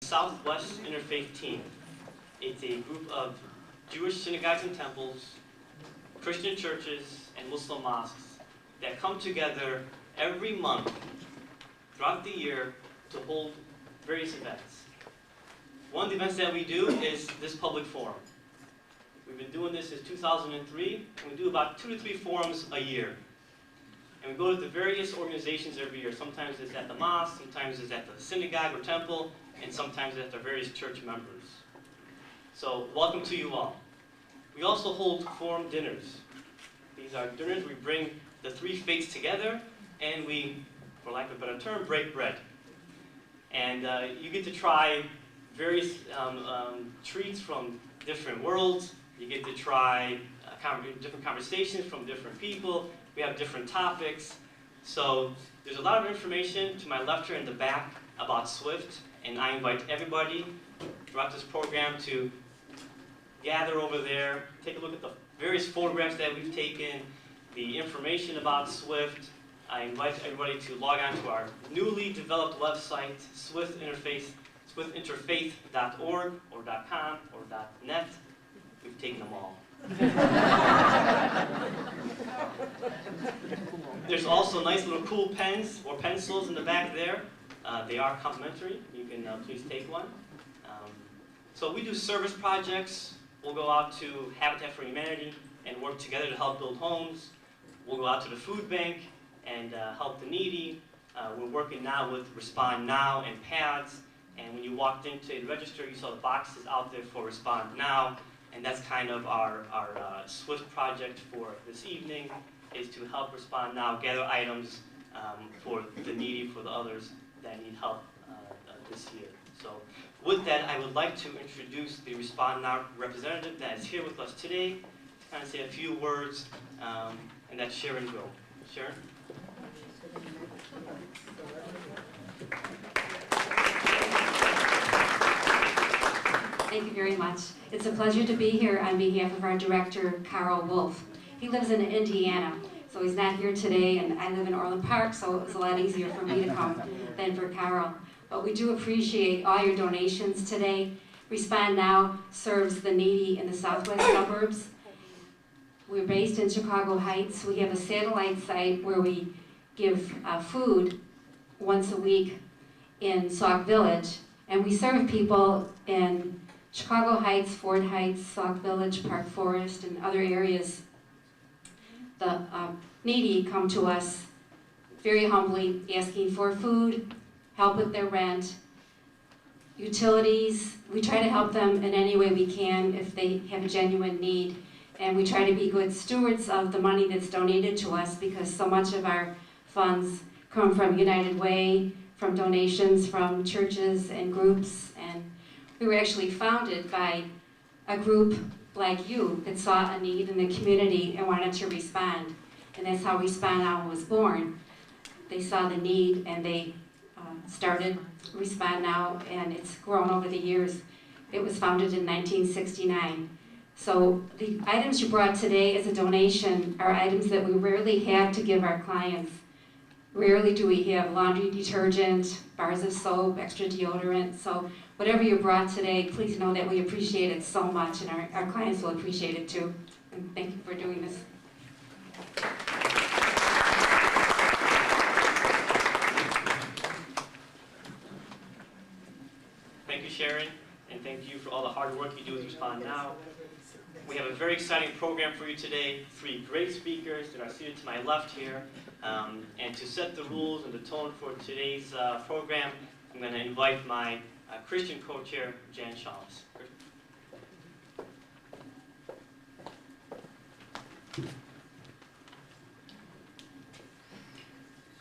Southwest Interfaith Team. It's a group of Jewish synagogues and temples, Christian churches, and Muslim mosques that come together every month throughout the year to hold various events. One of the events that we do is this public forum. We've been doing this since 2003, and we do about 2 to 3 forums a year. And we go to the various organizations every year. Sometimes it's at the mosque, sometimes it's at the synagogue or temple, and sometimes it's at the various church members. So, welcome to you all. We also hold forum dinners. These are dinners we bring the 3 faiths together, and we, for lack of a better term, break bread. And you get to try various treats from different worlds. You get to try different conversations from different people. We have different topics. So there's a lot of information to my left here in the back about SWIFT, and I invite everybody throughout this program to gather over there, take a look at the various photographs that we've taken, the information about SWIFT. I invite everybody to log on to our newly developed website, swiftinterfaith.org or .com or .net. We've taken them all. There's also nice little cool pens or pencils in the back there. They are complimentary. You can please take one. So we do service projects. We'll go out to Habitat for Humanity and work together to help build homes. We'll go out to the food bank and help the needy. We're working now with Respond Now and PADS. And when you walked into the register, you saw the boxes out there for Respond Now. And that's kind of our SWIFT project for this evening, is to help Respond Now gather items for the needy, for the others that need help this year. So with that, I would like to introduce the Respond Now representative that is here with us today to kind of say a few words, and that's Sharon Grove. Sharon? Thank you very much. It's a pleasure to be here on behalf of our director, Carl Wolf. He lives in Indiana, so he's not here today, and I live in Orland Park, so it was a lot easier for me to come than for Carl. But we do appreciate all your donations today. Respond Now serves the needy in the southwest suburbs. We're based in Chicago Heights. We have a satellite site where we give food once a week in Sauk Village, and we serve people in Chicago Heights, Ford Heights, Sauk Village, Park Forest, and other areas. The needy come to us very humbly, asking for food, help with their rent, utilities. We try to help them in any way we can if they have a genuine need. And we try to be good stewards of the money that's donated to us, because so much of our funds come from United Way, from donations from churches and groups. And we were actually founded by a group like you that saw a need in the community and wanted to respond. And that's how Respond Now was born. They saw the need and they started Respond Now, and it's grown over the years. It was founded in 1969. So the items you brought today as a donation are items that we rarely have to give our clients. Rarely do we have laundry detergent, bars of soap, extra deodorant. So whatever you brought today, please know that we appreciate it so much, and our clients will appreciate it too. And thank you for doing this. Thank you, Sharon, and thank you for all the hard work you do with Respond Now. We have a very exciting program for you today. 3 great speakers that are seated to my left here. And to set the rules and the tone for today's program, I'm going to invite my Christian co-chair, Jan Shawless.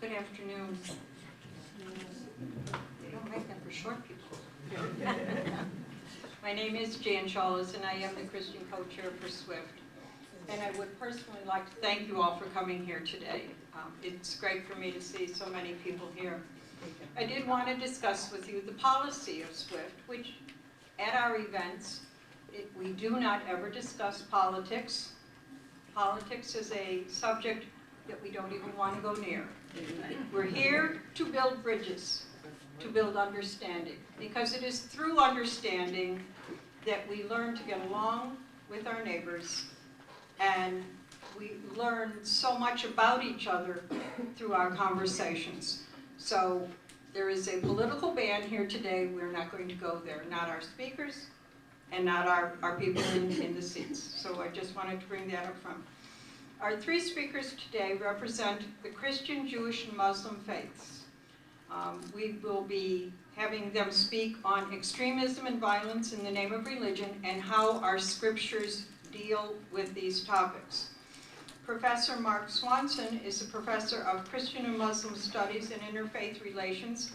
Good afternoon. They don't make them for short people. My name is Jan Shawless, and I am the Christian co-chair for SWIFT. And I would personally like to thank you all for coming here today. It's great for me to see so many people here. I did want to discuss with you the policy of SWIFT, which at our events, we do not ever discuss politics. Politics is a subject that we don't even want to go near. We're here to build bridges. to build understanding, because it is through understanding that we learn to get along with our neighbors, and we learn so much about each other through our conversations. So there is a political ban here today. We're not going to go there, not our speakers and not our people in the seats. So I just wanted to bring that up front. Our three speakers today represent the Christian, Jewish, and Muslim faiths. We will be having them speak on extremism and violence in the name of religion and how our scriptures deal with these topics. Professor Mark Swanson is a professor of Christian and Muslim Studies and Interfaith Relations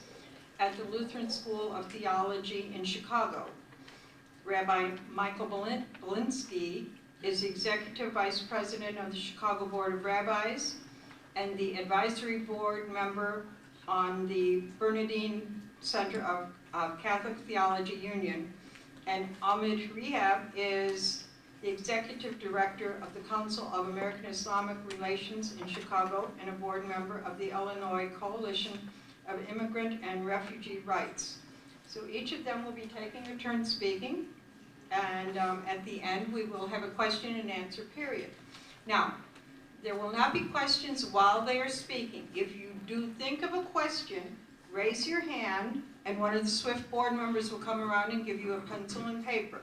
at the Lutheran School of Theology in Chicago. Rabbi Michael Belinsky is the Executive Vice President of the Chicago Board of Rabbis and the Advisory Board member on the Bernardine Center of Catholic Theology Union. And Ahmed Rehab is the Executive Director of the Council of American Islamic Relations in Chicago and a board member of the Illinois Coalition of Immigrant and Refugee Rights. So each of them will be taking a turn speaking, and at the end we will have a question and answer period. Now, there will not be questions while they are speaking. If you do think of a question, raise your hand, and one of the SWIFT board members will come around and give you a pencil and paper.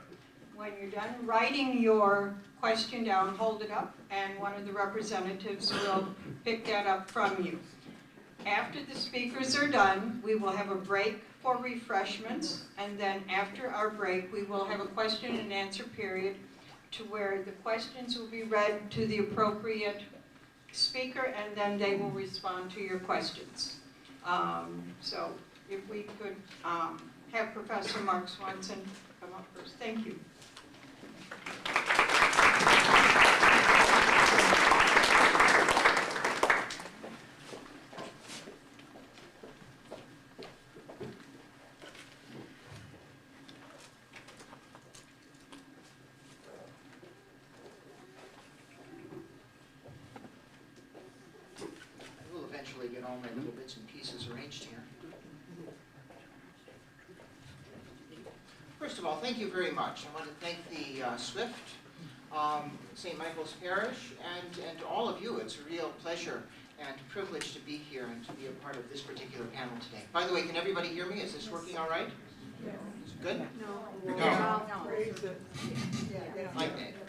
When you're done writing your question down, hold it up, and one of the representatives will pick that up from you. After the speakers are done, we will have a break for refreshments, and then after our break, we will have a question and answer period to where the questions will be read to the appropriate speaker, and then they will respond to your questions. So if we could have Professor Mark Swanson come up first. Thank you. Get all my little bits and pieces arranged here. First of all, thank you very much. I want to thank the SWIFT, St. Michael's Parish, and all of you. It's a real pleasure and privilege to be here and to be a part of this particular panel today. By the way, can everybody hear me? Is this working all right? Good? No. No.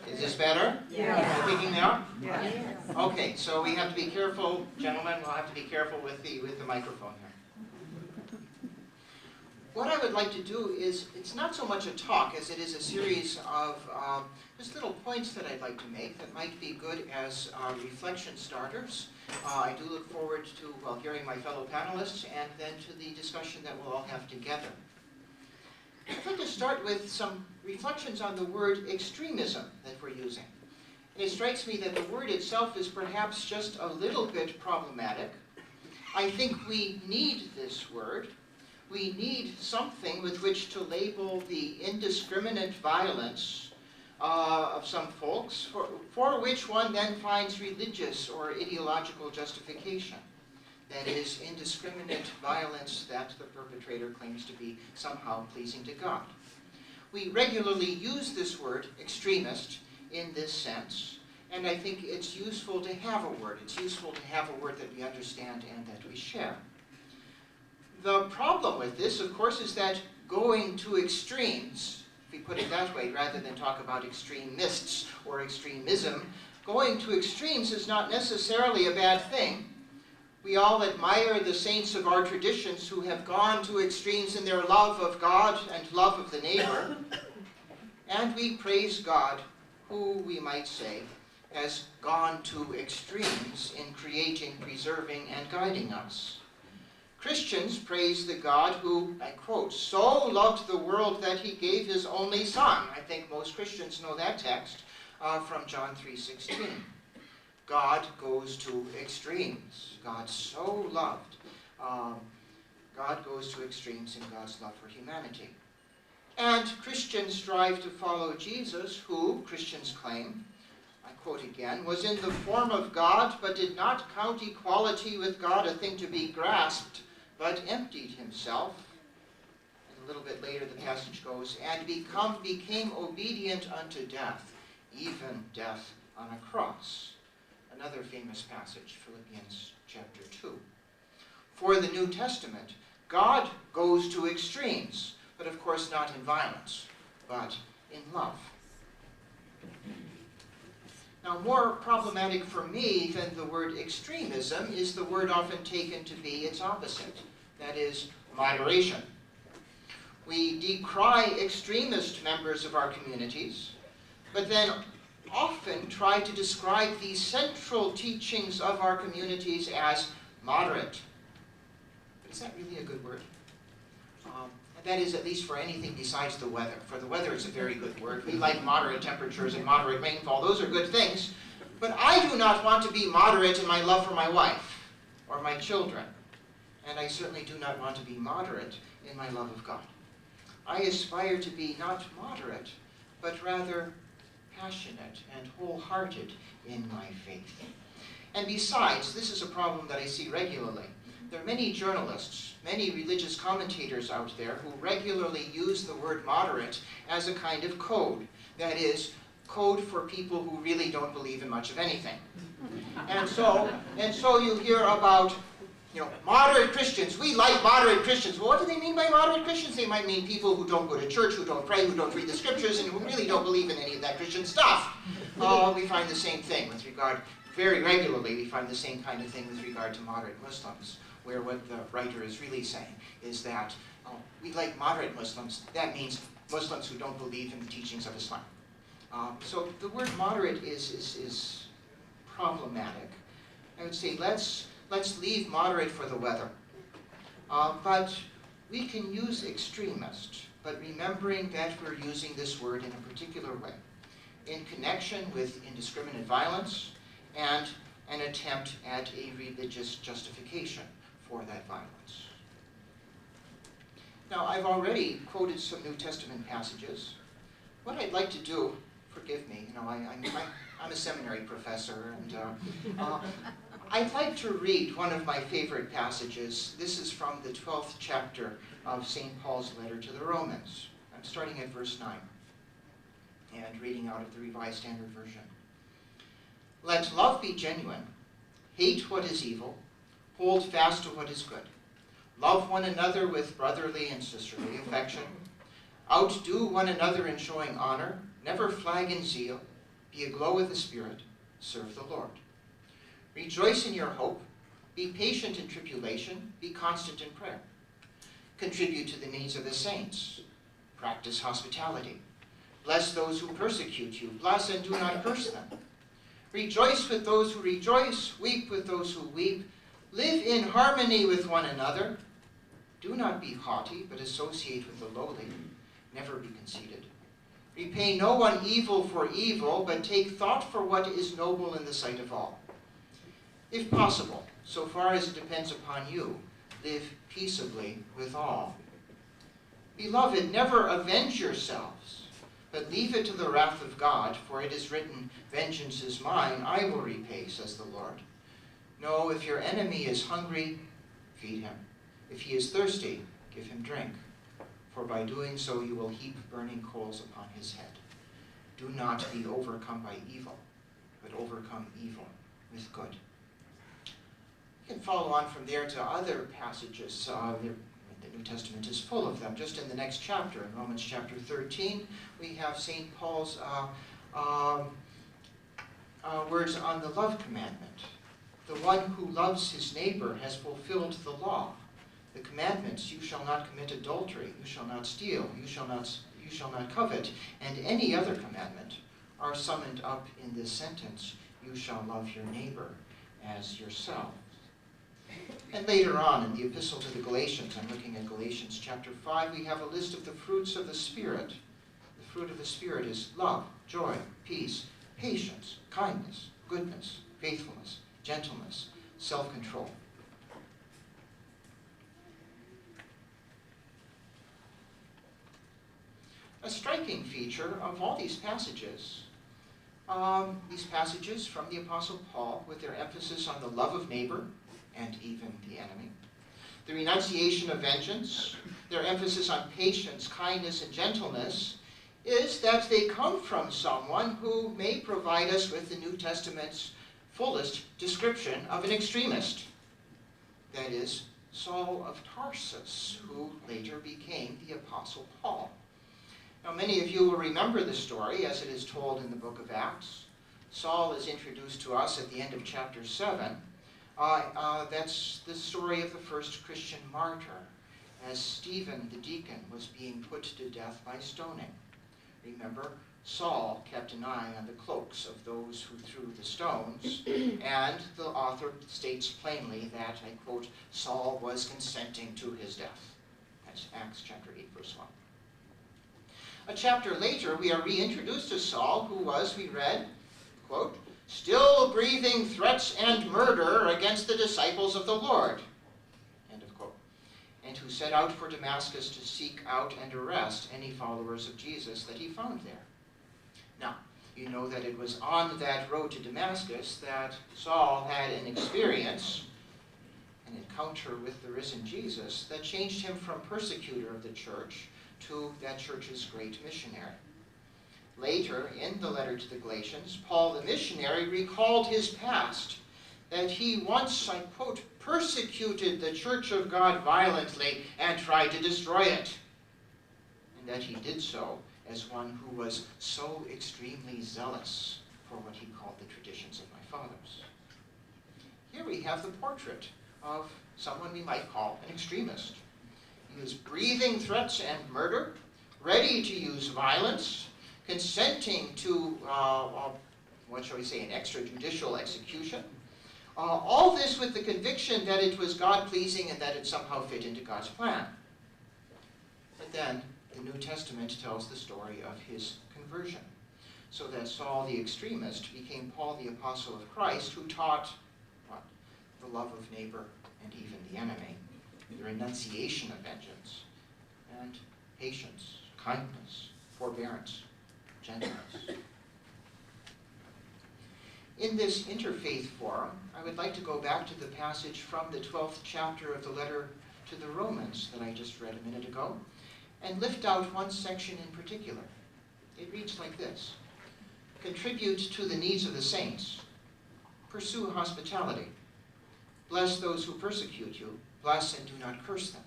Is this better? Yeah. Picking me up? Yeah. Okay, so we have to be careful, gentlemen. We'll have to be careful with the microphone here. What I would like to do is, it's not so much a talk as it is a series of just little points that I'd like to make that might be good as reflection starters. I do look forward to hearing my fellow panelists and then to the discussion that we'll all have together. I'd like to start with some reflections on the word extremism that we're using. And it strikes me that the word itself is perhaps just a little bit problematic. I think we need this word. We need something with which to label the indiscriminate violence of some folks, for which one then finds religious or ideological justification. That is, indiscriminate violence that the perpetrator claims to be somehow pleasing to God. We regularly use this word, extremist, in this sense, and I think it's useful to have a word. It's useful to have a word that we understand and that we share. The problem with this, of course, is that going to extremes, if we put it that way, rather than talk about extremists or extremism, going to extremes is not necessarily a bad thing. We all admire the saints of our traditions who have gone to extremes in their love of God and love of the neighbor. And we praise God, who, we might say, has gone to extremes in creating, preserving, and guiding us. Christians praise the God who, I quote, so loved the world that he gave his only Son. I think most Christians know that text from John 3:16. God goes to extremes. God so loved. God goes to extremes in God's love for humanity. And Christians strive to follow Jesus, who, Christians claim, I quote again, was in the form of God, but did not count equality with God a thing to be grasped, but emptied himself a little bit later the passage goes, and became obedient unto death, even death on a cross. Another famous passage, Philippians chapter 2. For the New Testament, God goes to extremes, but of course not in violence, but in love. Now, more problematic for me than the word extremism is the word often taken to be its opposite, that is, moderation. We decry extremist members of our communities, but then often try to describe the central teachings of our communities as moderate. But is that really a good word? That is, at least for anything besides the weather. For the weather, it's a very good word. We like moderate temperatures and moderate rainfall. Those are good things. But I do not want to be moderate in my love for my wife or my children. And I certainly do not want to be moderate in my love of God. I aspire to be not moderate, but rather passionate and wholehearted in my faith. And besides, this is a problem that I see regularly. There are many journalists, many religious commentators out there who regularly use the word moderate as a kind of code. That is, code for people who really don't believe in much of anything. And so you hear about, moderate Christians. We like moderate Christians. Well, what do they mean by moderate Christians? They might mean people who don't go to church, who don't pray, who don't read the scriptures, and who really don't believe in any of that Christian stuff. We find the same thing with regard, very regularly, we find the same kind of thing with regard to moderate Muslims, where what the writer is really saying is that we like moderate Muslims. That means Muslims who don't believe in the teachings of Islam. So the word moderate is problematic. I would say let's leave moderate for the weather. But we can use extremist, but remembering that we're using this word in a particular way, in connection with indiscriminate violence and an attempt at a religious justification for that violence. Now, I've already quoted some New Testament passages. What I'd like to do, forgive me, I'm a seminary professor, and I'd like to read one of my favorite passages. This is from the 12th chapter of St. Paul's letter to the Romans. I'm starting at verse 9 and reading out of the Revised Standard Version. Let love be genuine. Hate what is evil. Hold fast to what is good. Love one another with brotherly and sisterly affection. Outdo one another in showing honor. Never flag in zeal. Be aglow with the Spirit. Serve the Lord. Rejoice in your hope. Be patient in tribulation. Be constant in prayer. Contribute to the needs of the saints. Practice hospitality. Bless those who persecute you. Bless and do not curse them. Rejoice with those who rejoice. Weep with those who weep. Live in harmony with one another. Do not be haughty, but associate with the lowly. Never be conceited. Repay no one evil for evil, but take thought for what is noble in the sight of all. If possible, so far as it depends upon you, live peaceably with all. Beloved, never avenge yourselves, but leave it to the wrath of God, for it is written, vengeance is mine, I will repay, says the Lord. No, if your enemy is hungry, feed him. If he is thirsty, give him drink. For by doing so you will heap burning coals upon his head. Do not be overcome by evil, but overcome evil with good. You can follow on from there to other passages. The New Testament is full of them. Just in the next chapter, in Romans chapter 13, we have St. Paul's words on the love commandment. The one who loves his neighbor has fulfilled the law. The commandments, you shall not commit adultery, you shall not steal, you shall not covet, and any other commandment are summed up in this sentence, you shall love your neighbor as yourself. And later on in the epistle to the Galatians, I'm looking at Galatians chapter 5, we have a list of the fruits of the Spirit. The fruit of the Spirit is love, joy, peace, patience, kindness, goodness, faithfulness, gentleness, self-control. A striking feature of all these passages from the Apostle Paul, with their emphasis on the love of neighbor and even the enemy, the renunciation of vengeance, their emphasis on patience, kindness, and gentleness, is that they come from someone who may provide us with the New Testament's fullest description of an extremist. That is, Saul of Tarsus, who later became the Apostle Paul. Now, many of you will remember the story as it is told in the book of Acts. Saul is introduced to us at the end of chapter 7. That's the story of the first Christian martyr, as Stephen the deacon was being put to death by stoning. Remember, Saul kept an eye on the cloaks of those who threw the stones, and the author states plainly that, I quote, Saul was consenting to his death. That's Acts chapter 8, verse 1. A chapter later, we are reintroduced to Saul, who was, we read, quote, still breathing threats and murder against the disciples of the Lord, end of quote, and who set out for Damascus to seek out and arrest any followers of Jesus that he found there. Now, you know that it was on that road to Damascus that Saul had an experience, an encounter with the risen Jesus, that changed him from persecutor of the church to that church's great missionary. Later, in the letter to the Galatians, Paul the missionary recalled his past, that he once, I quote, persecuted the church of God violently and tried to destroy it, and that he did so as one who was so extremely zealous for what he called the traditions of my fathers. Here we have the portrait of someone we might call an extremist. He is breathing threats and murder, ready to use violence, consenting to, what shall we say, an extrajudicial execution. All this with the conviction that it was God-pleasing and that it somehow fit into God's plan. But then, the New Testament tells the story of his conversion, so that Saul the extremist became Paul the apostle of Christ, who taught what? The love of neighbor and even the enemy, the renunciation of vengeance, and patience, kindness, forbearance, gentleness. In this interfaith forum, I would like to go back to the passage from the 12th chapter of the letter to the Romans that I just read a minute ago, and lift out one section in particular. It reads like this: contribute to the needs of the saints, pursue hospitality, bless those who persecute you, bless and do not curse them.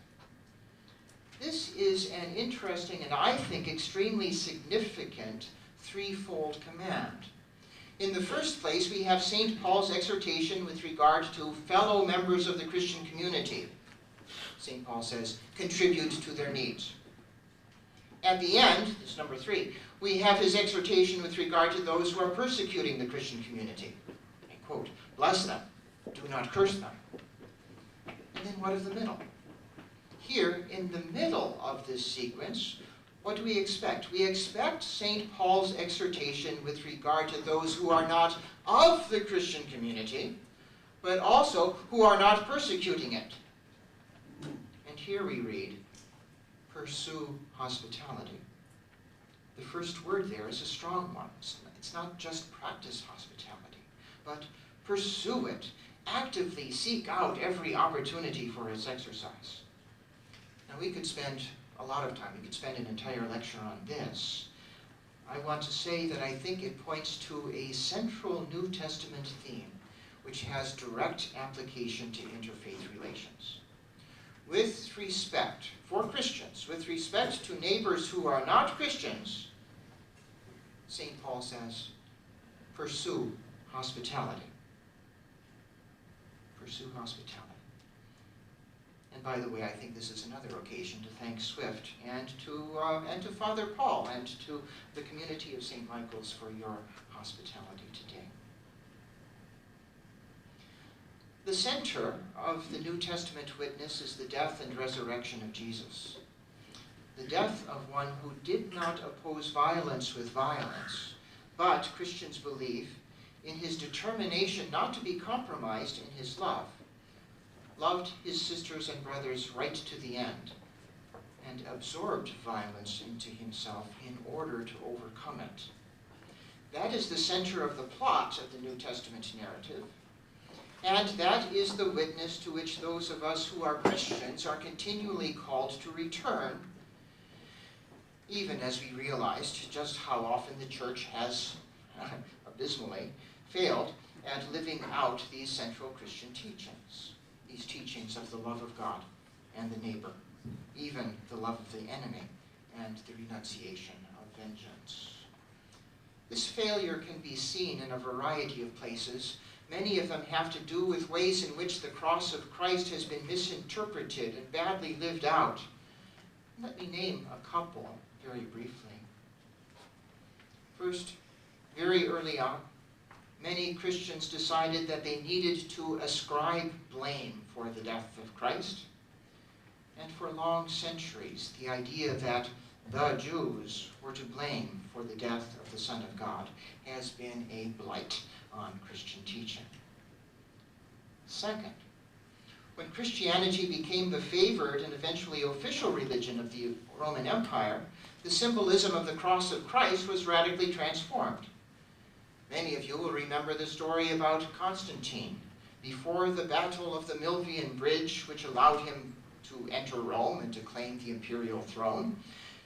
This is an interesting and I think extremely significant threefold command. In the first place, we have St. Paul's exhortation with regard to fellow members of the Christian community. St. Paul says, contribute to their needs. At the end, this is number 3, we have his exhortation with regard to those who are persecuting the Christian community. I quote, bless them, do not curse them. And then what of the middle? Here, in the middle of this sequence, what do we expect? We expect St. Paul's exhortation with regard to those who are not of the Christian community, but also who are not persecuting it. And here we read, pursue hospitality. The first word there is a strong one. It's not just practice hospitality, but pursue it. Actively seek out every opportunity for its exercise. Now, we could spend a lot of time. We could spend an entire lecture on this. I want to say that I think it points to a central New Testament theme which has direct application to interfaith relations. With respect for Christians, with respect to neighbors who are not Christians, St. Paul says, pursue hospitality. Pursue hospitality. And by the way, I think this is another occasion to thank Swift and to Father Paul and to the community of St. Michael's for your hospitality today. The center of the New Testament witness is the death and resurrection of Jesus. The death of one who did not oppose violence with violence, but, Christians believe, in his determination not to be compromised in his love, loved his sisters and brothers right to the end, and absorbed violence into himself in order to overcome it. That is the center of the plot of the New Testament narrative. And that is the witness to which those of us who are Christians are continually called to return, even as we realized just how often the church has abysmally failed at living out these central Christian teachings, these teachings of the love of God and the neighbor, even the love of the enemy and the renunciation of vengeance. This failure can be seen in a variety of places. Many of them have to do with ways in which the cross of Christ has been misinterpreted and badly lived out. Let me name a couple very briefly. First, very early on, many Christians decided that they needed to ascribe blame for the death of Christ. And for long centuries, the idea that the Jews were to blame for the death of the Son of God has been a blight on Christian teaching. Second, when Christianity became the favored and eventually official religion of the Roman Empire, the symbolism of the cross of Christ was radically transformed. Many of you will remember the story about Constantine before the Battle of the Milvian Bridge, which allowed him to enter Rome and to claim the imperial throne.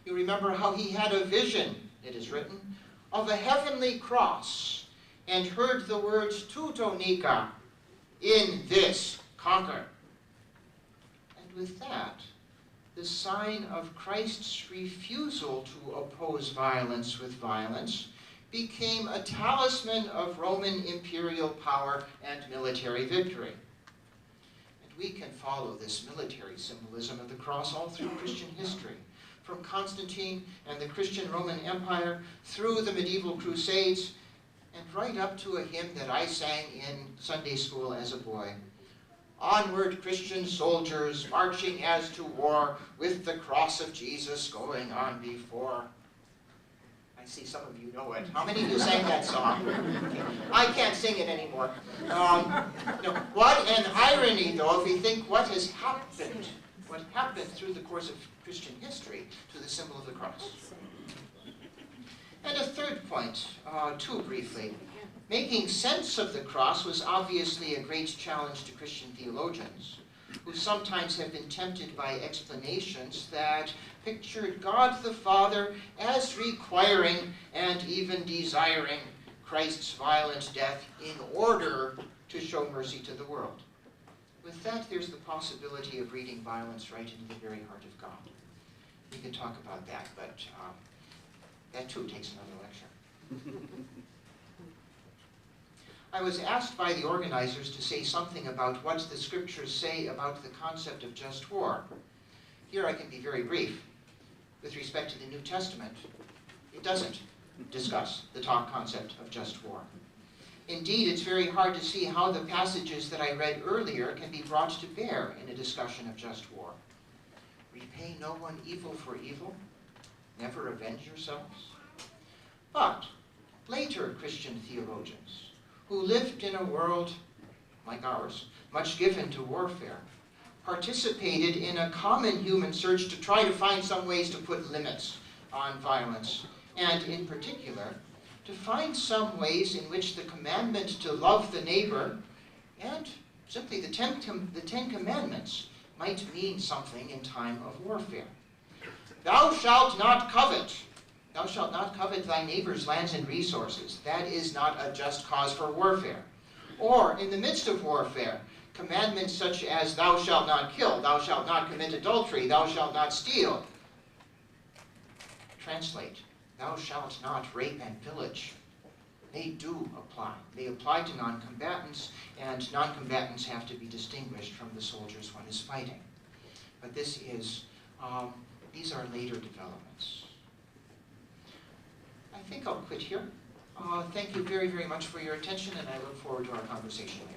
You remember how he had a vision, it is written, of a heavenly cross, and heard the words Teutonica, in this conquer. And with that, the sign of Christ's refusal to oppose violence with violence became a talisman of Roman imperial power and military victory. And we can follow this military symbolism of the cross all through Christian history, from Constantine and the Christian Roman Empire through the medieval Crusades, and right up to a hymn that I sang in Sunday school as a boy. Onward, Christian soldiers, marching as to war, with the cross of Jesus going on before. I see some of you know it. How many of you sang that song? Okay. I can't sing it anymore. What an irony, though, if we think what has happened, what happened through the course of Christian history to the symbol of the cross. And a third point, too briefly. Making sense of the cross was obviously a great challenge to Christian theologians, who sometimes have been tempted by explanations that pictured God the Father as requiring and even desiring Christ's violent death in order to show mercy to the world. With that, there's the possibility of reading violence right into the very heart of God. We can talk about that, but that too takes another lecture. I was asked by the organizers to say something about what the scriptures say about the concept of just war. Here I can be very brief. With respect to the New Testament, it doesn't discuss the concept of just war. Indeed, it's very hard to see how the passages that I read earlier can be brought to bear in a discussion of just war. Repay no one evil for evil. Never avenge yourselves. But later Christian theologians, who lived in a world like ours, much given to warfare, participated in a common human search to try to find some ways to put limits on violence, and in particular, to find some ways in which the commandment to love the neighbor and simply the Ten Commandments might mean something in time of warfare. Thou shalt not covet. Thou shalt not covet thy neighbor's lands and resources. That is not a just cause for warfare. Or, in the midst of warfare, commandments such as thou shalt not kill, thou shalt not commit adultery, thou shalt not steal. Translate, thou shalt not rape and pillage. They do apply. They apply to non-combatants, and non-combatants have to be distinguished from the soldiers one is fighting. But this is, these are later developments. I think I'll quit here. Thank you very, very much for your attention, and I look forward to our conversation later.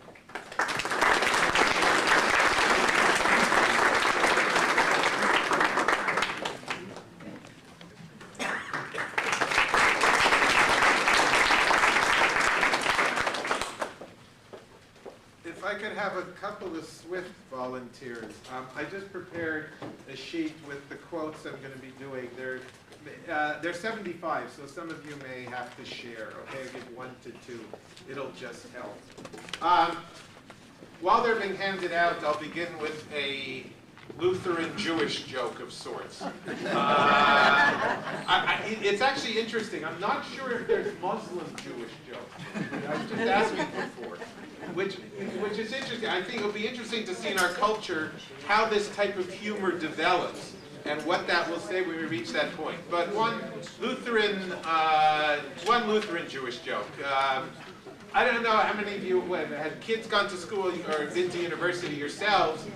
If I could have a couple of Swift volunteers. I just prepared a sheet with the quotes I'm going to be doing. They're 75, so some of you may have to share. Okay, I'll give 1 to 2. It'll just help. while they're being handed out, I'll begin with a Lutheran Jewish joke of sorts. It's actually interesting. I'm not sure if there's Muslim Jewish jokes. I was just asking before, which is interesting. I think it'll be interesting to see in our culture how this type of humor develops and what that will say when we reach that point. But one Lutheran Jewish joke. I don't know how many of you had kids gone to school or been to university yourselves.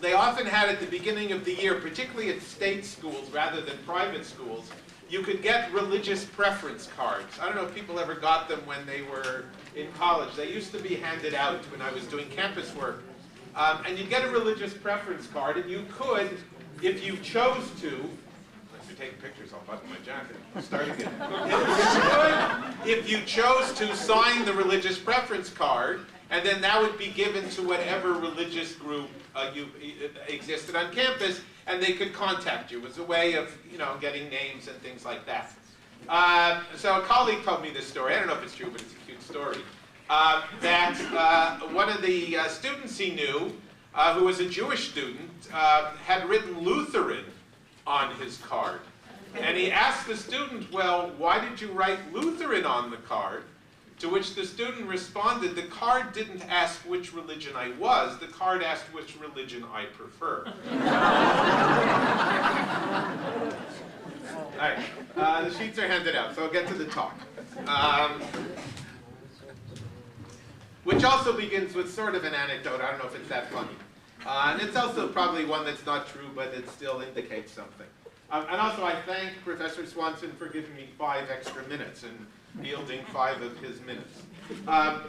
They often had at the beginning of the year, particularly at state schools rather than private schools, you could get religious preference cards. I don't know if people ever got them when they were in college. They used to be handed out when I was doing campus work. And you'd get a religious preference card, and you could, if you chose to, if you're taking pictures, I'll button my jacket. Start again. If you chose to sign the religious preference card, and then that would be given to whatever religious group existed on campus, and they could contact you. It was a way of, getting names and things like that. So a colleague told me this story. I don't know if it's true, but it's a cute story. That one of the students he knew, who was a Jewish student, had written Lutheran on his card. And he asked the student, well, why did you write Lutheran on the card? To which the student responded, the card didn't ask which religion I was, the card asked which religion I prefer. All right, the sheets are handed out, so I'll get to the talk. Which also begins with sort of an anecdote. I don't know if it's that funny. And it's also probably one that's not true, but it still indicates something. And also I thank Professor Swanson for giving me 5 extra minutes and yielding 5 of his minutes. That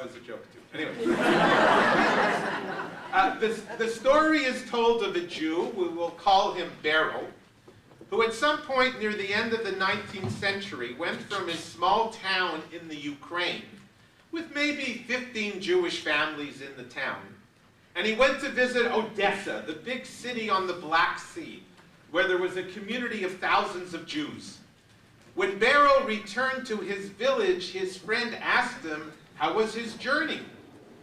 was a joke too. Anyway. The story is told of a Jew, we will call him Beryl, who at some point near the end of the 19th century went from his small town in the Ukraine with maybe 15 Jewish families in the town. And he went to visit Odessa, the big city on the Black Sea, where there was a community of thousands of Jews. When Beryl returned to his village, his friend asked him, how was his journey?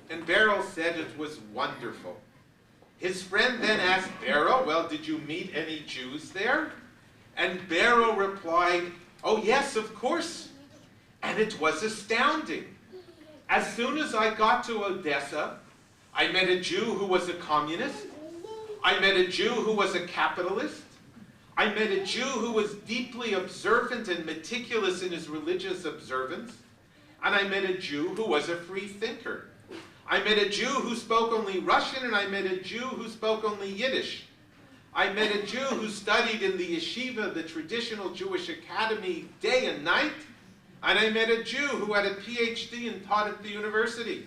And Beryl said it was wonderful. His friend then asked Beryl, well, did you meet any Jews there? And Beryl replied, oh yes, of course. And it was astounding. As soon as I got to Odessa, I met a Jew who was a communist. I met a Jew who was a capitalist. I met a Jew who was deeply observant and meticulous in his religious observance. And I met a Jew who was a free thinker. I met a Jew who spoke only Russian, and I met a Jew who spoke only Yiddish. I met a Jew who studied in the yeshiva, the traditional Jewish academy, day and night. And I met a Jew who had a PhD and taught at the university.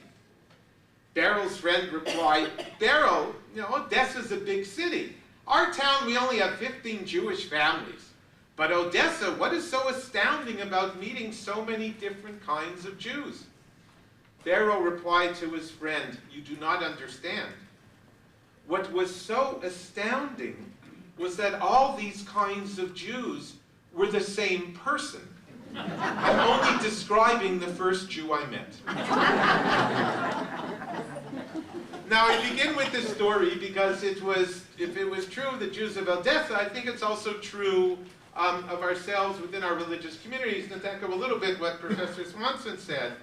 Beryl's friend replied, Beryl, Odessa's a big city. Our town, we only have 15 Jewish families. But Odessa, what is so astounding about meeting so many different kinds of Jews? Beryl replied to his friend, you do not understand. What was so astounding was that all these kinds of Jews were the same person. I'm only describing the first Jew I met. Now, I begin with this story because if it was true of the Jews of Odessa, I think it's also true of ourselves within our religious communities. And to echo a little bit what Professor Swanson said,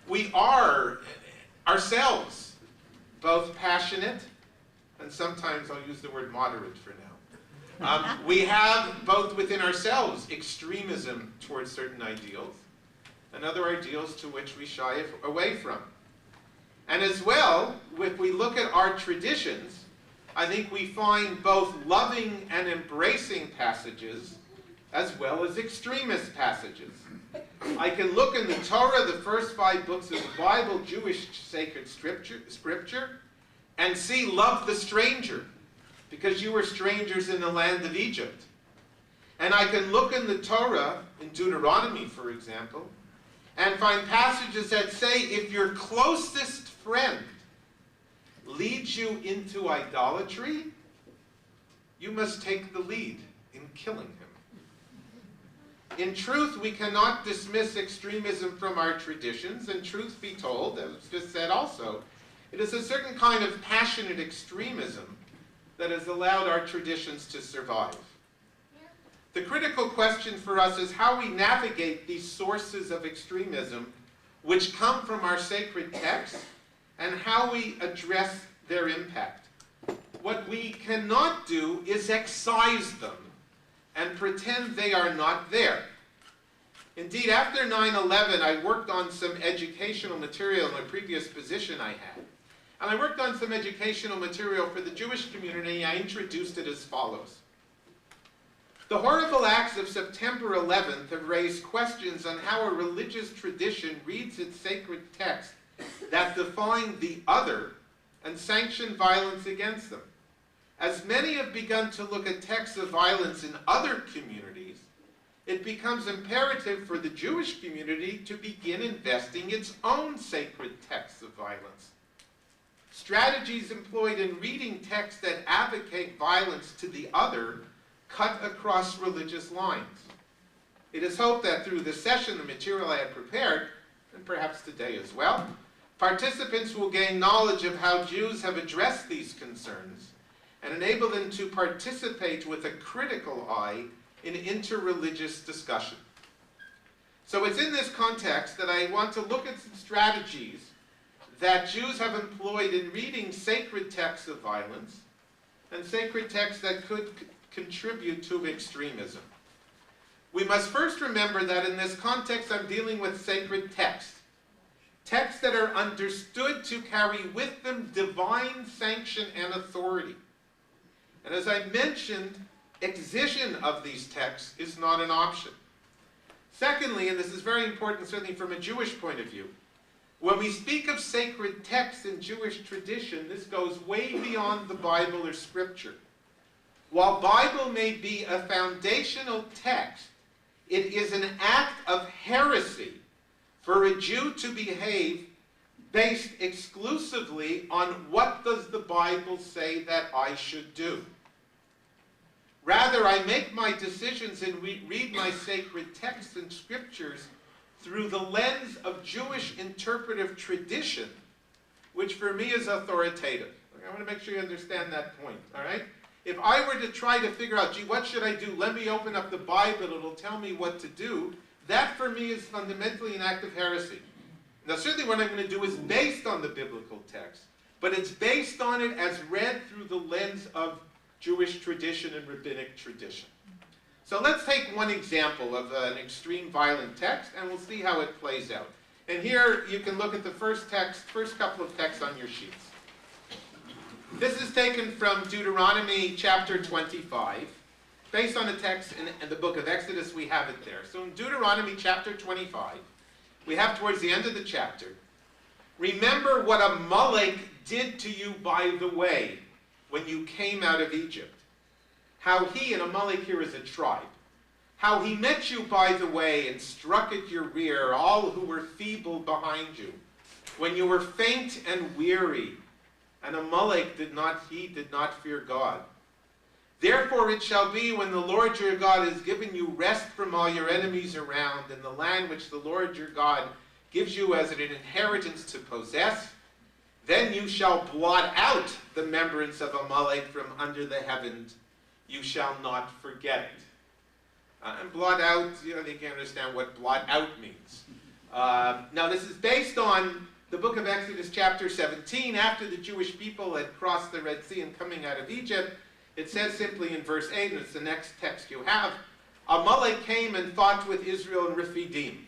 we are ourselves both passionate, and sometimes I'll use the word moderate for now. We have both within ourselves extremism towards certain ideals and other ideals to which we shy away from. And as well, if we look at our traditions, I think we find both loving and embracing passages as well as extremist passages. I can look in the Torah, the first 5 books of the Bible, Jewish sacred scripture, and see love the stranger, because you were strangers in the land of Egypt. And I can look in the Torah, in Deuteronomy, for example, and find passages that say if your closest friend leads you into idolatry, you must take the lead in killing him. In truth, we cannot dismiss extremism from our traditions, and truth be told, as was just said also, it is a certain kind of passionate extremism that has allowed our traditions to survive. The critical question for us is how we navigate these sources of extremism which come from our sacred texts and how we address their impact. What we cannot do is excise them and pretend they are not there. Indeed, after 9/11, I worked on some educational material in a previous position I had. And I worked on some educational material for the Jewish community. I introduced it as follows. The horrible acts of September 11th have raised questions on how a religious tradition reads its sacred text that define the other and sanction violence against them. As many have begun to look at texts of violence in other communities, it becomes imperative for the Jewish community to begin investing its own sacred texts of violence. Strategies employed in reading texts that advocate violence to the other cut across religious lines. It is hoped that through this session, the material I had prepared, and perhaps today as well, participants will gain knowledge of how Jews have addressed these concerns and enable them to participate with a critical eye in interreligious discussion. So it's in this context that I want to look at some strategies that Jews have employed in reading sacred texts of violence and sacred texts that could contribute to extremism. We must first remember that in this context I'm dealing with sacred texts. Texts that are understood to carry with them divine sanction and authority. And as I mentioned, excision of these texts is not an option. Secondly, and this is very important certainly from a Jewish point of view, when we speak of sacred texts in Jewish tradition, this goes way beyond the Bible or Scripture. While Bible may be a foundational text, it is an act of heresy for a Jew to behave based exclusively on what does the Bible say that I should do. Rather, I make my decisions and read my sacred texts and scriptures through the lens of Jewish interpretive tradition, which for me is authoritative. I want to make sure you understand that point, all right? If I were to try to figure out, gee, what should I do? Let me open up the Bible, it'll tell me what to do. That for me is fundamentally an act of heresy. Now certainly what I'm going to do is based on the biblical text, but it's based on it as read through the lens of Jewish tradition and rabbinic tradition. So let's take one example of an extreme violent text, and we'll see how it plays out. And here you can look at the first couple of texts on your sheets. This is taken from Deuteronomy chapter 25. Based on a text in the book of Exodus, we have it there. So in Deuteronomy chapter 25, we have towards the end of the chapter, remember what Amalek did to you by the way when you came out of Egypt. How he, and Amalek here is a tribe, how he met you by the way and struck at your rear all who were feeble behind you, when you were faint and weary, and Amalek did not fear God. Therefore it shall be when the Lord your God has given you rest from all your enemies around in the land which the Lord your God gives you as an inheritance to possess, then you shall blot out the remembrance of Amalek from under the heavens. You shall not forget it. And blot out, you can understand what blot out means. Now this is based on the book of Exodus chapter 17. After the Jewish people had crossed the Red Sea and coming out of Egypt, it says simply in verse 8, and it's the next text you have, Amalek came and fought with Israel in Rephidim.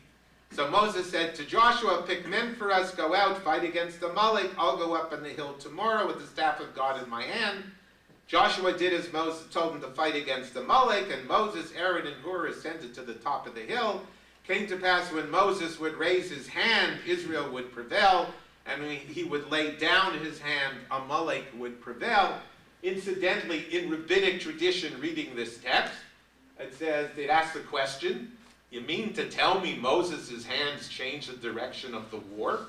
So Moses said to Joshua, pick men for us, go out, fight against Amalek. I'll go up on the hill tomorrow with the staff of God in my hand. Joshua did as Moses told him to fight against Amalek, and Moses, Aaron, and Hur ascended to the top of the hill. Came to pass when Moses would raise his hand, Israel would prevail, and when he would lay down his hand, Amalek would prevail. Incidentally, in rabbinic tradition, reading this text, it asks the question, you mean to tell me Moses' hands changed the direction of the war?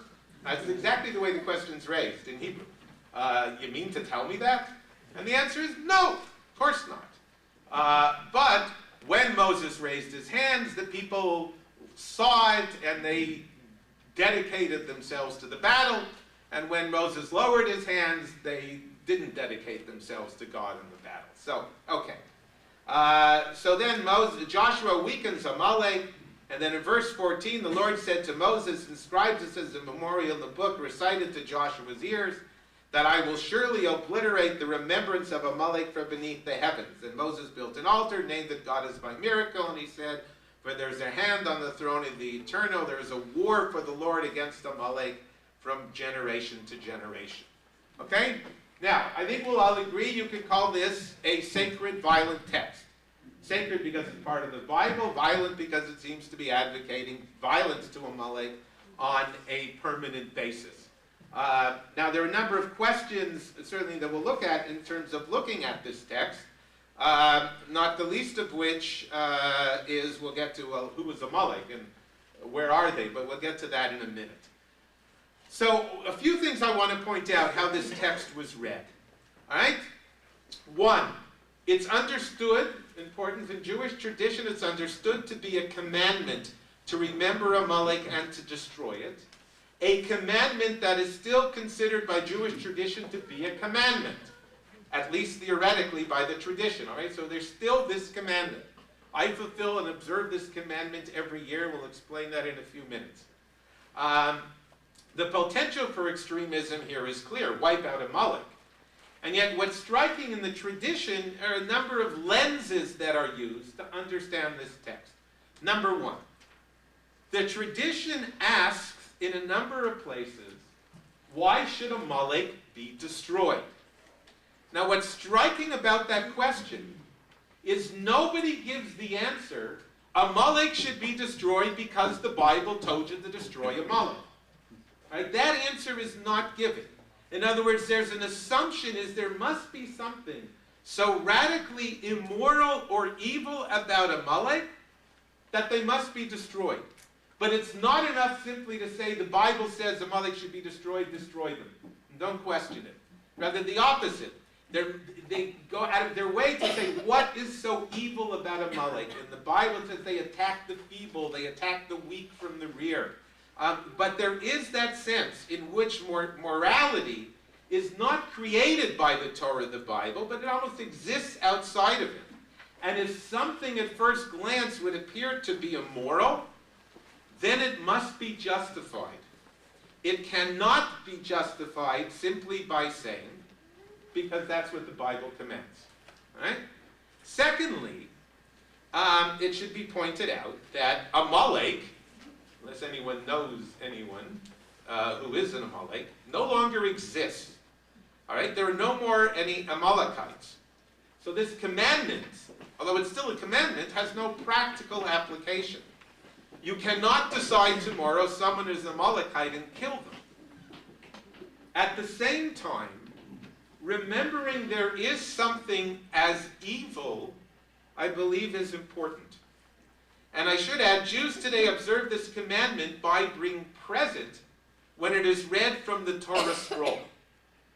That's exactly the way the question's raised in Hebrew. You mean to tell me that? And the answer is no, of course not. But when Moses raised his hands, the people saw it and they dedicated themselves to the battle. And when Moses lowered his hands, they didn't dedicate themselves to God in the battle. So, okay. So then Joshua weakens Amalek, and then in verse 14, the Lord said to Moses, inscribe this as a memorial in the book, recite it to Joshua's ears, that I will surely obliterate the remembrance of Amalek from beneath the heavens. And Moses built an altar, named it God is my miracle, and he said, for there's a hand on the throne of the Eternal, there is a war for the Lord against Amalek from generation to generation. Okay? Now, I think we'll all agree you could call this a sacred, violent text. Sacred because it's part of the Bible, violent because it seems to be advocating violence to Amalek on a permanent basis. Now, there are a number of questions, certainly, that we'll look at in terms of looking at this text, not the least of which is we'll get to, well, who was Amalek and where are they? But we'll get to that in a minute. So, a few things I want to point out how this text was read. All right? One, it's understood, important in Jewish tradition, it's understood to be a commandment to remember Amalek and to destroy it. A commandment that is still considered by Jewish tradition to be a commandment, at least theoretically by the tradition. All right? So there's still this commandment. I fulfill and observe this commandment every year. We'll explain that in a few minutes. The potential for extremism here is clear. Wipe out Amalek. And yet what's striking in the tradition are a number of lenses that are used to understand this text. Number one, the tradition asks in a number of places, why should Amalek be destroyed? Now what's striking about that question is nobody gives the answer, Amalek should be destroyed because the Bible told you to destroy Amalek. Right? That answer is not given. In other words, there's an assumption is there must be something so radically immoral or evil about Amalek that they must be destroyed. But it's not enough simply to say the Bible says Amalek should be destroyed, destroy them. And don't question it. Rather the opposite. They go out of their way to say what is so evil about Amalek. And the Bible says they attack the feeble, they attack the weak from the rear. But there is that sense in which morality is not created by the Torah, the Bible, but it almost exists outside of it. And if something at first glance would appear to be immoral, then it must be justified. It cannot be justified simply by saying, because that's what the Bible commands. All right? Secondly, it should be pointed out that Amalek, unless anyone knows anyone who is an Amalek, no longer exists. All right? There are no more any Amalekites. So this commandment, although it's still a commandment, has no practical application. You cannot decide tomorrow someone is an Amalekite and kill them. At the same time, remembering there is something as evil, I believe is important. And I should add, Jews today observe this commandment by being present when it is read from the Torah scroll.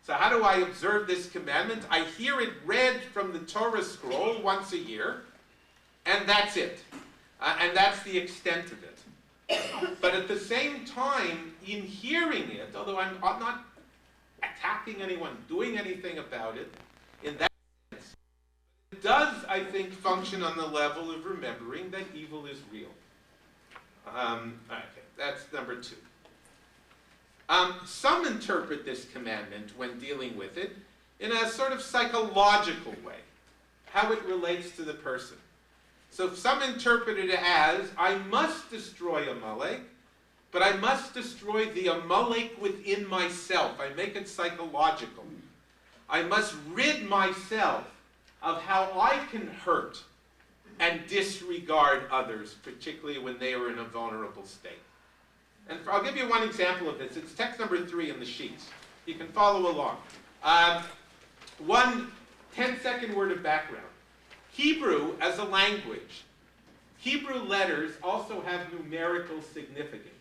So how do I observe this commandment? I hear it read from the Torah scroll once a year, and that's it. And that's the extent of it. But at the same time, in hearing it, although I'm not attacking anyone, doing anything about it, in that sense, it does, I think, function on the level of remembering that evil is real. Okay, that's number two. Some interpret this commandment when dealing with it in a sort of psychological way, how it relates to the person. So some interpret it as, I must destroy Amalek, but I must destroy the Amalek within myself. I make it psychological. I must rid myself of how I can hurt and disregard others, particularly when they are in a vulnerable state. And I'll give you one example of this. It's text number 3 in the sheets. You can follow along. One 10-second word of background. Hebrew as a language. Hebrew letters also have numerical significance.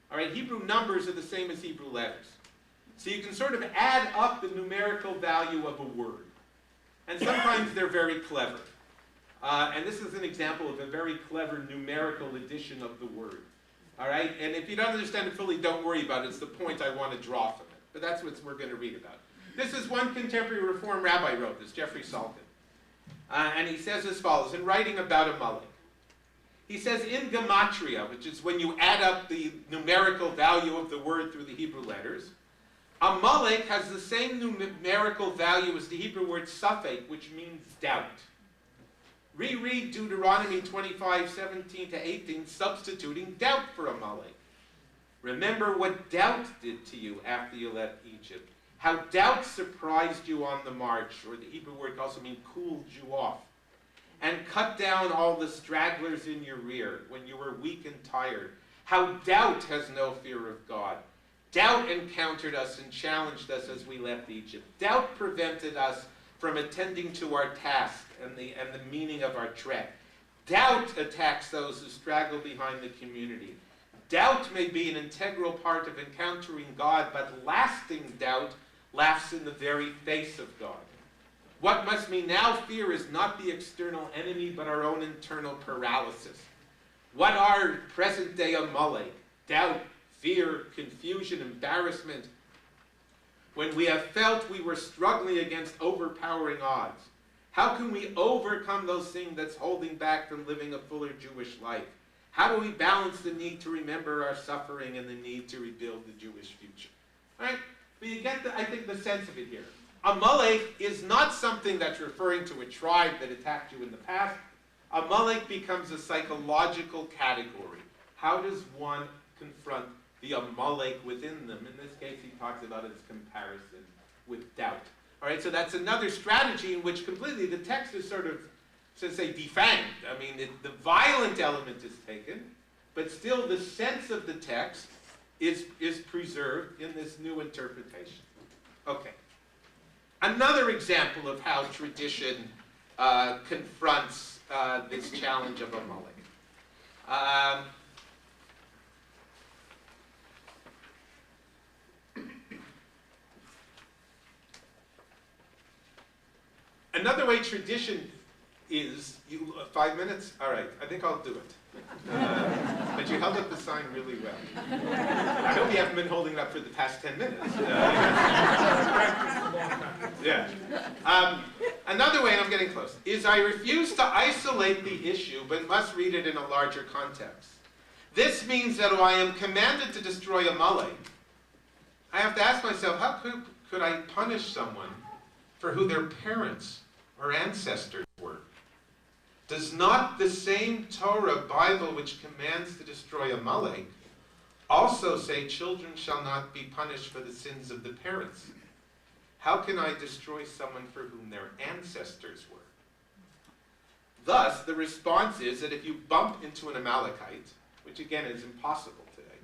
All right, Hebrew numbers are the same as Hebrew letters. So you can sort of add up the numerical value of a word. And sometimes they're very clever. And this is an example of a very clever numerical addition of the word. All right? And if you don't understand it fully, don't worry about it. It's the point I want to draw from it. But that's what we're going to read about. This is one contemporary Reform rabbi wrote this, Jeffrey Salkin. And he says as follows, in writing about Amalek. He says, in gematria, which is when you add up the numerical value of the word through the Hebrew letters, Amalek has the same numerical value as the Hebrew word suffix, which means doubt. Reread Deuteronomy 25:17-18, substituting doubt for Amalek. Remember what doubt did to you after you left Egypt. How doubt surprised you on the march, or the Hebrew word also means cooled you off, and cut down all the stragglers in your rear when you were weak and tired. How doubt has no fear of God. Doubt encountered us and challenged us as we left Egypt. Doubt prevented us from attending to our task and the meaning of our trek. Doubt attacks those who straggle behind the community. Doubt may be an integral part of encountering God, but lasting doubt laughs in the very face of God. What must we now fear is not the external enemy, but our own internal paralysis. What are present-day Amalek? Doubt, fear, confusion, embarrassment. When we have felt we were struggling against overpowering odds, how can we overcome those things that's holding back from living a fuller Jewish life? How do we balance the need to remember our suffering and the need to rebuild the Jewish future? All right? But you get, I think, the sense of it here. Amalek is not something that's referring to a tribe that attacked you in the past. Amalek becomes a psychological category. How does one confront the Amalek within them? In this case, he talks about its comparison with doubt. All right, so that's another strategy in which completely the text is sort of, so to say, defanged. I mean, the violent element is taken, but still the sense of the text is preserved in this new interpretation. Okay. Another example of how tradition confronts this challenge of Amalek. Another way tradition is, 5 minutes? All right, I think I'll do it. But you held up the sign really well. I hope you haven't been holding it up for the past 10 minutes. Yeah. Another way, and I'm getting close, is I refuse to isolate the issue, but must read it in a larger context. This means that I am commanded to destroy Amalek. I have to ask myself, how could I punish someone for who their parents or ancestors were? Does not the same Torah Bible which commands to destroy Amalek also say children shall not be punished for the sins of the parents? How can I destroy someone for whom their ancestors were? Thus, the response is that if you bump into an Amalekite, which again is impossible today,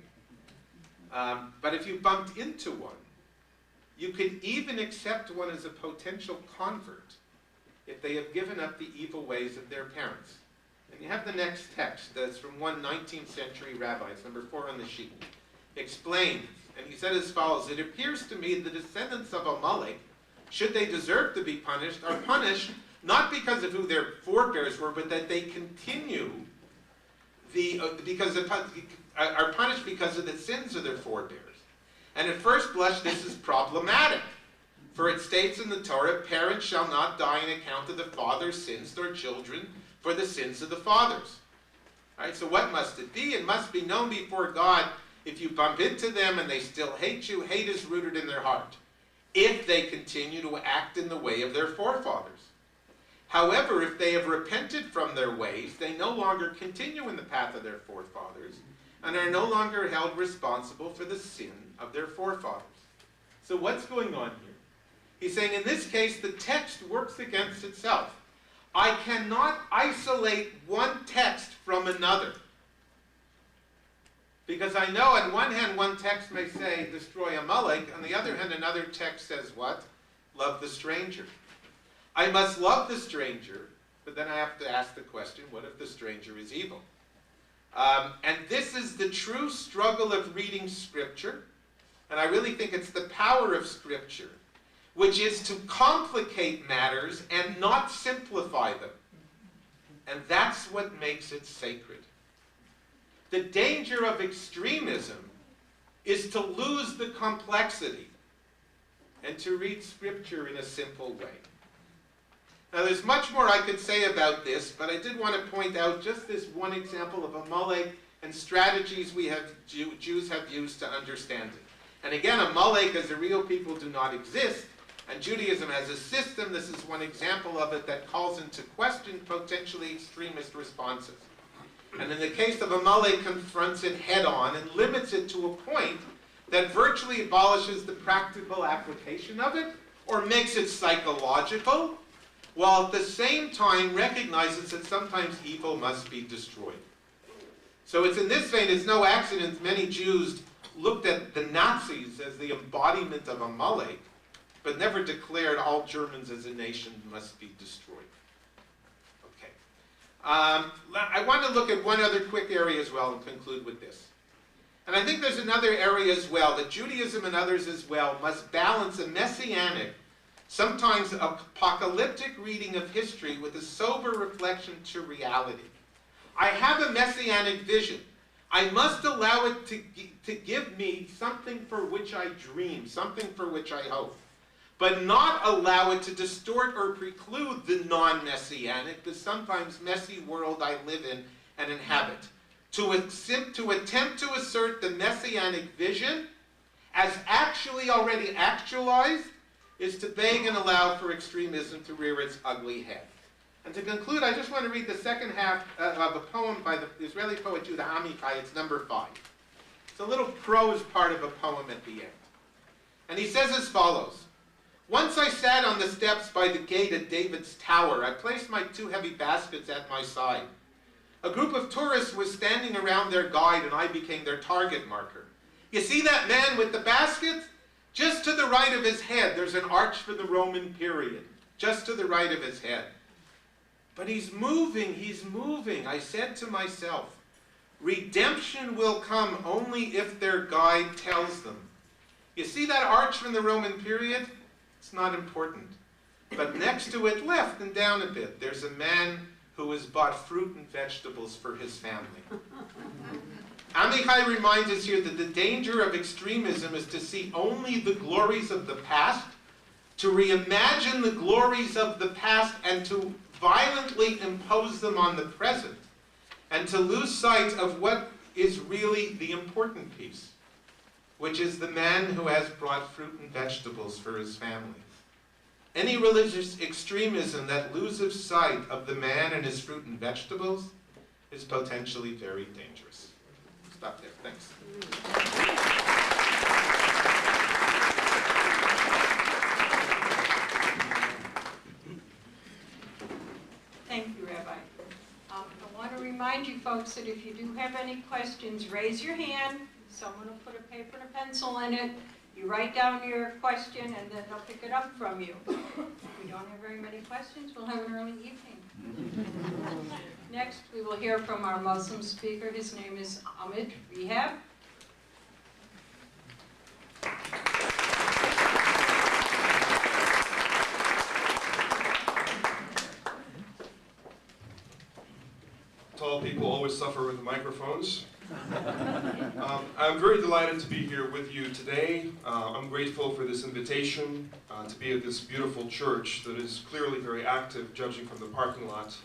but if you bumped into one, you could even accept one as a potential convert if they have given up the evil ways of their parents. And you have the next text that's from one 19th century rabbi, it's number 4 on the sheet. Explains, and he said as follows, it appears to me the descendants of Amalek, should they deserve to be punished, are punished not because of who their forebears were, but that they continue are punished because of the sins of their forebears. And at first blush, this is problematic. For it states in the Torah, parents shall not die on account of the father's sins, nor children for the sins of the fathers. All right, so what must it be? It must be known before God, if you bump into them and they still hate you, hate is rooted in their heart, if they continue to act in the way of their forefathers. However, if they have repented from their ways, they no longer continue in the path of their forefathers, and are no longer held responsible for the sin of their forefathers. So what's going on here? He's saying in this case, the text works against itself. I cannot isolate one text from another. Because I know on one hand, one text may say, destroy Amalek. On the other hand, another text says what? Love the stranger. I must love the stranger, but then I have to ask the question, what if the stranger is evil? And this is the true struggle of reading Scripture. And I really think it's the power of Scripture, which is to complicate matters and not simplify them. what makes it sacred. The danger of extremism is to lose the complexity and to read Scripture in a simple way. Now, there's much more I could say about this, but I did want to point out just this one example of a Molech and strategies Jews have used to understand it. And again, a Molech as a real people do not exist, and Judaism has a system. This is one example of it that calls into question potentially extremist responses. And in the case of Amalek, confronts it head-on and limits it to a point that virtually abolishes the practical application of it, or makes it psychological, while at the same time recognizes that sometimes evil must be destroyed. So it's in this vein, it's no accident many Jews looked at the Nazis as the embodiment of Amalek, but never declared all Germans as a nation must be destroyed. Okay. I want to look at one other quick area as well and conclude with this. And I think there's another area as well, that Judaism and others as well must balance a messianic, sometimes apocalyptic reading of history with a sober reflection to reality. I have a messianic vision. I must allow it to give me something for which I dream, something for which I hope, but not allow it to distort or preclude the non-messianic, the sometimes messy world I live in and inhabit. To attempt to assert the messianic vision as actually already actualized is to beg and allow for extremism to rear its ugly head. And to conclude, I just want to read the second half of a poem by the Israeli poet Judah Amichai. It's number 5. It's a little prose part of a poem at the end. And he says as follows: "Once I sat on the steps by the gate at David's tower. I placed my 2 heavy baskets at my side. A group of tourists was standing around their guide, and I became their target marker. You see that man with the basket? Just to the right of his head, there's an arch for the Roman period. Just to the right of his head. But he's moving. I said to myself, redemption will come only if their guide tells them. You see that arch from the Roman period? It's not important. But next to it, left and down a bit, there's a man who has bought fruit and vegetables for his family." Amichai reminds us here that the danger of extremism is to see only the glories of the past, to reimagine the glories of the past and to violently impose them on the present, and to lose sight of what is really the important piece, which is the man who has brought fruit and vegetables for his family. Any religious extremism that loses sight of the man and his fruit and vegetables is potentially very dangerous. Stop there. Thanks. Thank you, Rabbi. I want to remind you folks that if you do have any questions, raise your hand. Someone will put a paper and a pencil in it. You write down your question, and then they'll pick it up from you. If we don't have very many questions, we'll have an early evening. Next, we will hear from our Muslim speaker. His name is Ahmed Rehab. Tall people always suffer with microphones. I'm very delighted to be here with you today. I'm grateful for this invitation to be at this beautiful church that is clearly very active, judging from the parking lot,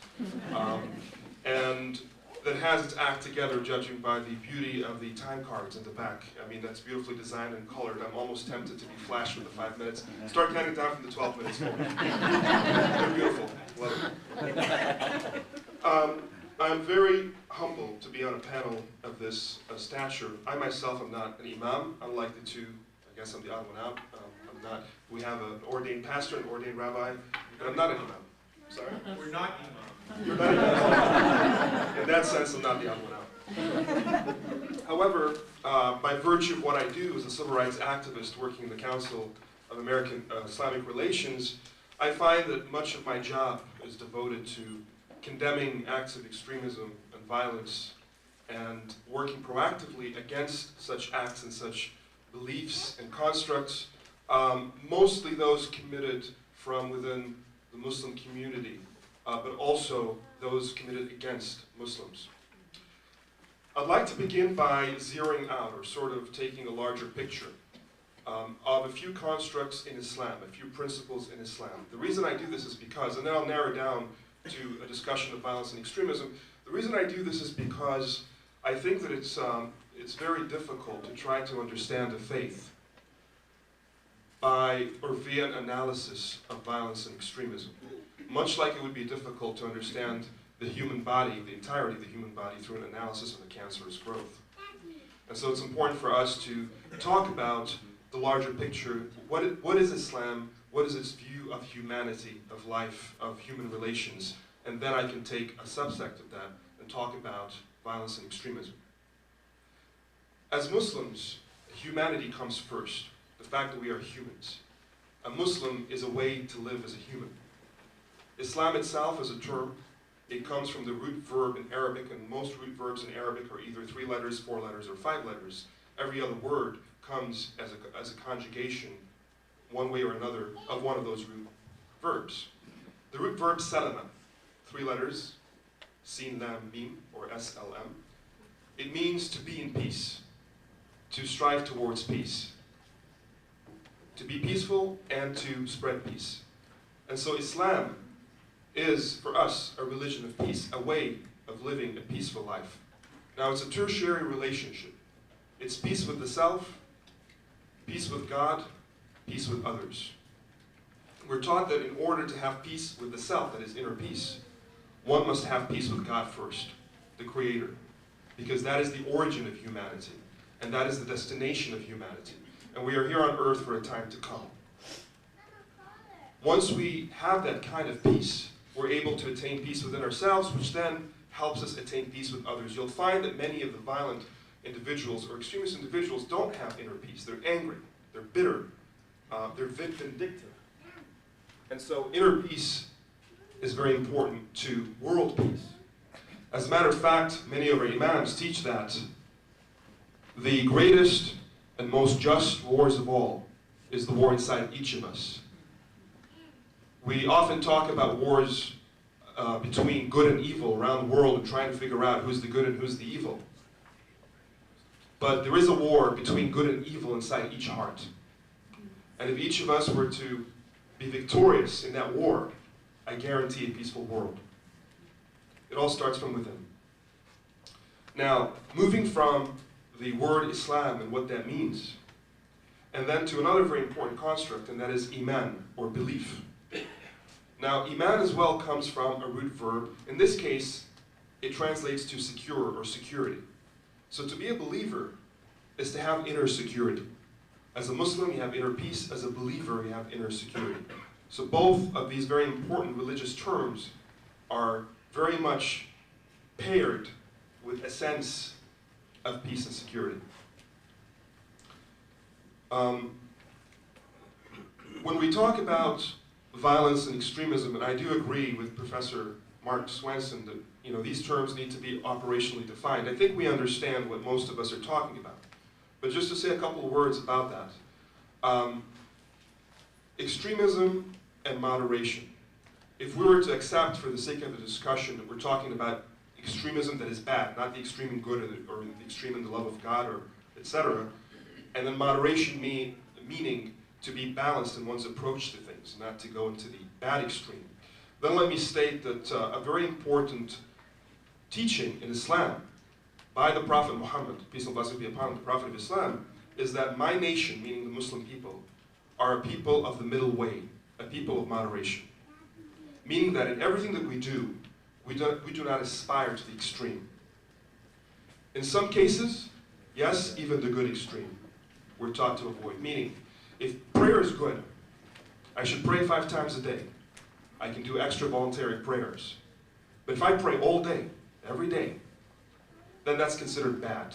and that has its act together, judging by the beauty of the time cards in the back. I mean, that's beautifully designed and colored. I'm almost tempted to be flashed with the 5 minutes. Start counting down from the 12 minutes forward. They're beautiful. Love it. I'm very humbled to be on a panel of this stature. I myself am not an imam, unlike the two. I guess I'm the odd one out. I'm not. We have an ordained pastor, an ordained rabbi, and I'm not an imam. Sorry? We're not imams. You're not an imam. In that sense, I'm not the odd one out. However, by virtue of what I do as a civil rights activist working in the Council of American Islamic Relations, I find that much of my job is devoted to condemning acts of extremism and violence and working proactively against such acts and such beliefs and constructs, mostly those committed from within the Muslim community, but also those committed against Muslims. I'd like to begin by zeroing out, or sort of taking a larger picture, of a few constructs in Islam, a few principles in Islam. The reason I do this is because, and then I'll narrow down to a discussion of violence and extremism. The reason I do this is because I think that it's very difficult to try to understand a faith by or via an analysis of violence and extremism. Much like it would be difficult to understand the human body, the entirety of the human body, through an analysis of a cancerous growth. And so it's important for us to talk about the larger picture. What is Islam? What is its view of humanity, of life, of human relations? And then I can take a subsect of that and talk about violence and extremism. As Muslims, humanity comes first. The fact that we are humans. A Muslim is a way to live as a human. Islam itself is a term. It comes from the root verb in Arabic, and most root verbs in Arabic are either 3 letters, 4 letters, or 5 letters. Every other word comes as a conjugation, one way or another, of one of those root verbs. The root verb salama, 3 letters, sin, lam, mim, or SLM. It means to be in peace, to strive towards peace, to be peaceful and to spread peace. And so Islam is, for us, a religion of peace, a way of living a peaceful life. Now, it's a tertiary relationship. It's peace with the self, peace with God, peace with others. We're taught that in order to have peace with the self, that is inner peace, one must have peace with God first, the Creator, because that is the origin of humanity, and that is the destination of humanity. And we are here on earth for a time to come. Once we have that kind of peace, we're able to attain peace within ourselves, which then helps us attain peace with others. You'll find that many of the violent individuals or extremist individuals don't have inner peace. They're angry, they're bitter, they're vindictive. And so inner peace is very important to world peace. As a matter of fact, many of our imams teach that the greatest and most just wars of all is the war inside each of us. We often talk about wars between good and evil around the world and trying to figure out who's the good and who's the evil. But there is a war between good and evil inside each heart. And if each of us were to be victorious in that war, I guarantee a peaceful world. It all starts from within. Now, moving from the word Islam and what that means, and then to another very important construct, and that is iman, or belief. Now, iman as well comes from a root verb. In this case, it translates to secure or security. So to be a believer is to have inner security. As a Muslim, you have inner peace. As a believer, you have inner security. So both of these very important religious terms are very much paired with a sense of peace and security. When we talk about violence and extremism, and I do agree with Professor Mark Swenson that these terms need to be operationally defined. I think we understand what most of us are talking about. But just to say a couple of words about that. Extremism and moderation. If we were to accept, for the sake of the discussion, that we're talking about extremism that is bad, not the extreme in good or the extreme in the love of God, or etc., and then moderation meaning to be balanced in one's approach to things, not to go into the bad extreme. Then let me state that a very important teaching in Islam by the Prophet Muhammad, peace and blessings be upon him, the Prophet of Islam, is that my nation, meaning the Muslim people, are a people of the middle way, a people of moderation. Meaning that in everything that we do not aspire to the extreme. In some cases, yes, even the good extreme, we're taught to avoid. Meaning, if prayer is good, I should pray 5 times a day. I can do extra voluntary prayers. But if I pray all day, every day, then that's considered bad.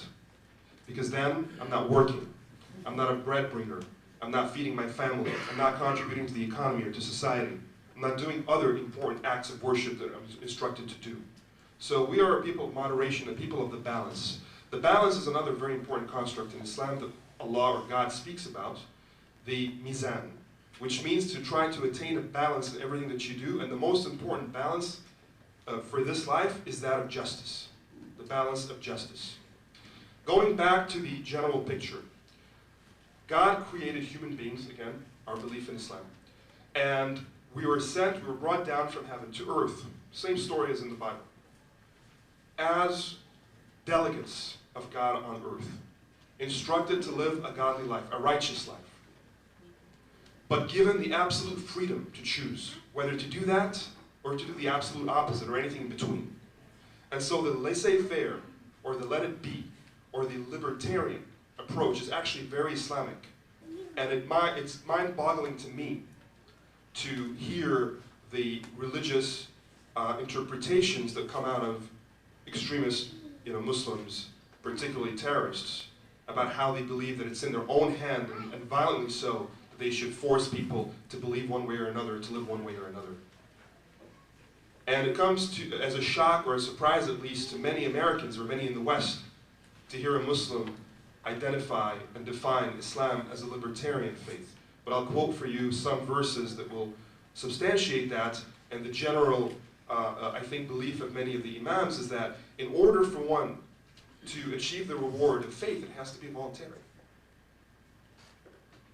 Because then I'm not working. I'm not a bread bringer. I'm not feeding my family. I'm not contributing to the economy or to society. I'm not doing other important acts of worship that I'm instructed to do. So we are a people of moderation, a people of the balance. The balance is another very important construct in Islam that Allah or God speaks about, the mizan, which means to try to attain a balance in everything that you do, and the most important balance for this life is that of justice, the balance of justice. Going back to the general picture, God created human beings, again, our belief in Islam, and we were brought down from heaven to earth, same story as in the Bible, as delegates of God on earth, instructed to live a godly life, a righteous life, but given the absolute freedom to choose whether to do that or to do the absolute opposite or anything in between. And so the laissez-faire, or the let it be, or the libertarian approach is actually very Islamic. And it's mind-boggling to me to hear the religious interpretations that come out of extremist Muslims, particularly terrorists, about how they believe that it's in their own hand, and violently so, that they should force people to believe one way or another, to live one way or another. And it comes to, as a shock or a surprise at least, to many Americans or many in the West, to hear a Muslim identify and define Islam as a libertarian faith. But I'll quote for you some verses that will substantiate that, and the general, I think, belief of many of the Imams is that in order for one to achieve the reward of faith, it has to be voluntary.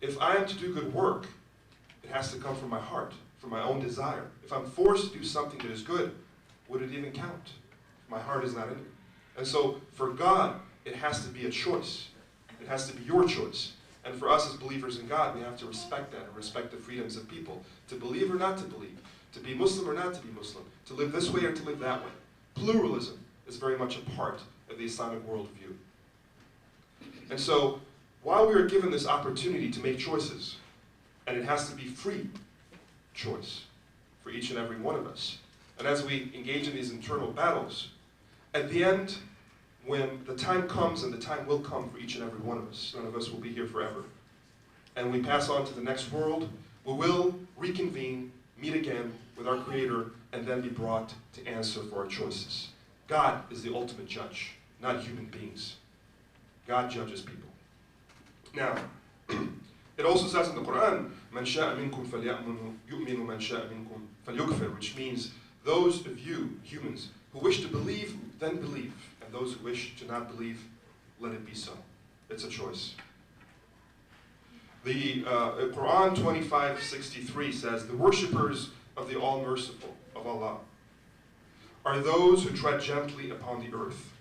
If I am to do good work, it has to come from my heart, from my own desire. If I'm forced to do something that is good, would it even count if my heart is not in it? And so for God, it has to be a choice. It has to be your choice. And for us as believers in God, we have to respect that and respect the freedoms of people, to believe or not to believe, to be Muslim or not to be Muslim, to live this way or to live that way. Pluralism is very much a part of the Islamic worldview. And so, while we are given this opportunity to make choices, and it has to be free choice for each and every one of us, and as we engage in these internal battles, at the end, when the time comes, and the time will come for each and every one of us, none of us will be here forever, and we pass on to the next world, we will reconvene, meet again with our Creator, and then be brought to answer for our choices. God is the ultimate judge, not human beings. God judges people. Now, it also says in the Quran, مَنْ شَاءَ مِنْكُمْ فَلْيَأْمُنْ مَنْ شَاءَ مِنْكُمْ فَلْيُكْفِرْ, which means those of you, humans, who wish to believe, then believe. And those who wish to not believe, let it be so. It's a choice. The Quran 25:63 says, the worshippers of the All-Merciful, of Allah, are those who tread gently upon the earth.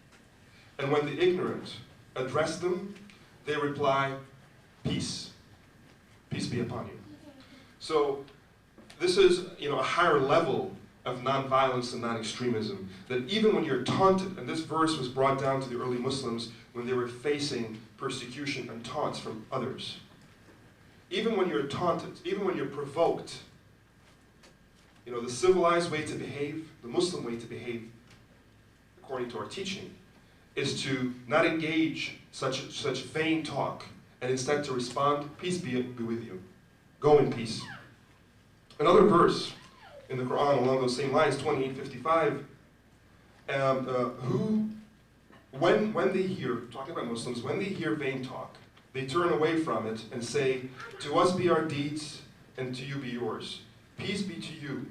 And when the ignorant address them, they reply, peace. Peace be upon you. So this is a higher level of nonviolence and non-extremism, that even when you're taunted, and this verse was brought down to the early Muslims when they were facing persecution and taunts from others. Even when you're taunted, even when you're provoked, the civilized way to behave, the Muslim way to behave, according to our teaching, is to not engage such vain talk, and instead to respond, peace be with you. Go in peace. Another verse in the Quran along those same lines, 28:55, when they hear, talking about Muslims, when they hear vain talk, they turn away from it and say, to us be our deeds, and to you be yours. Peace be to you.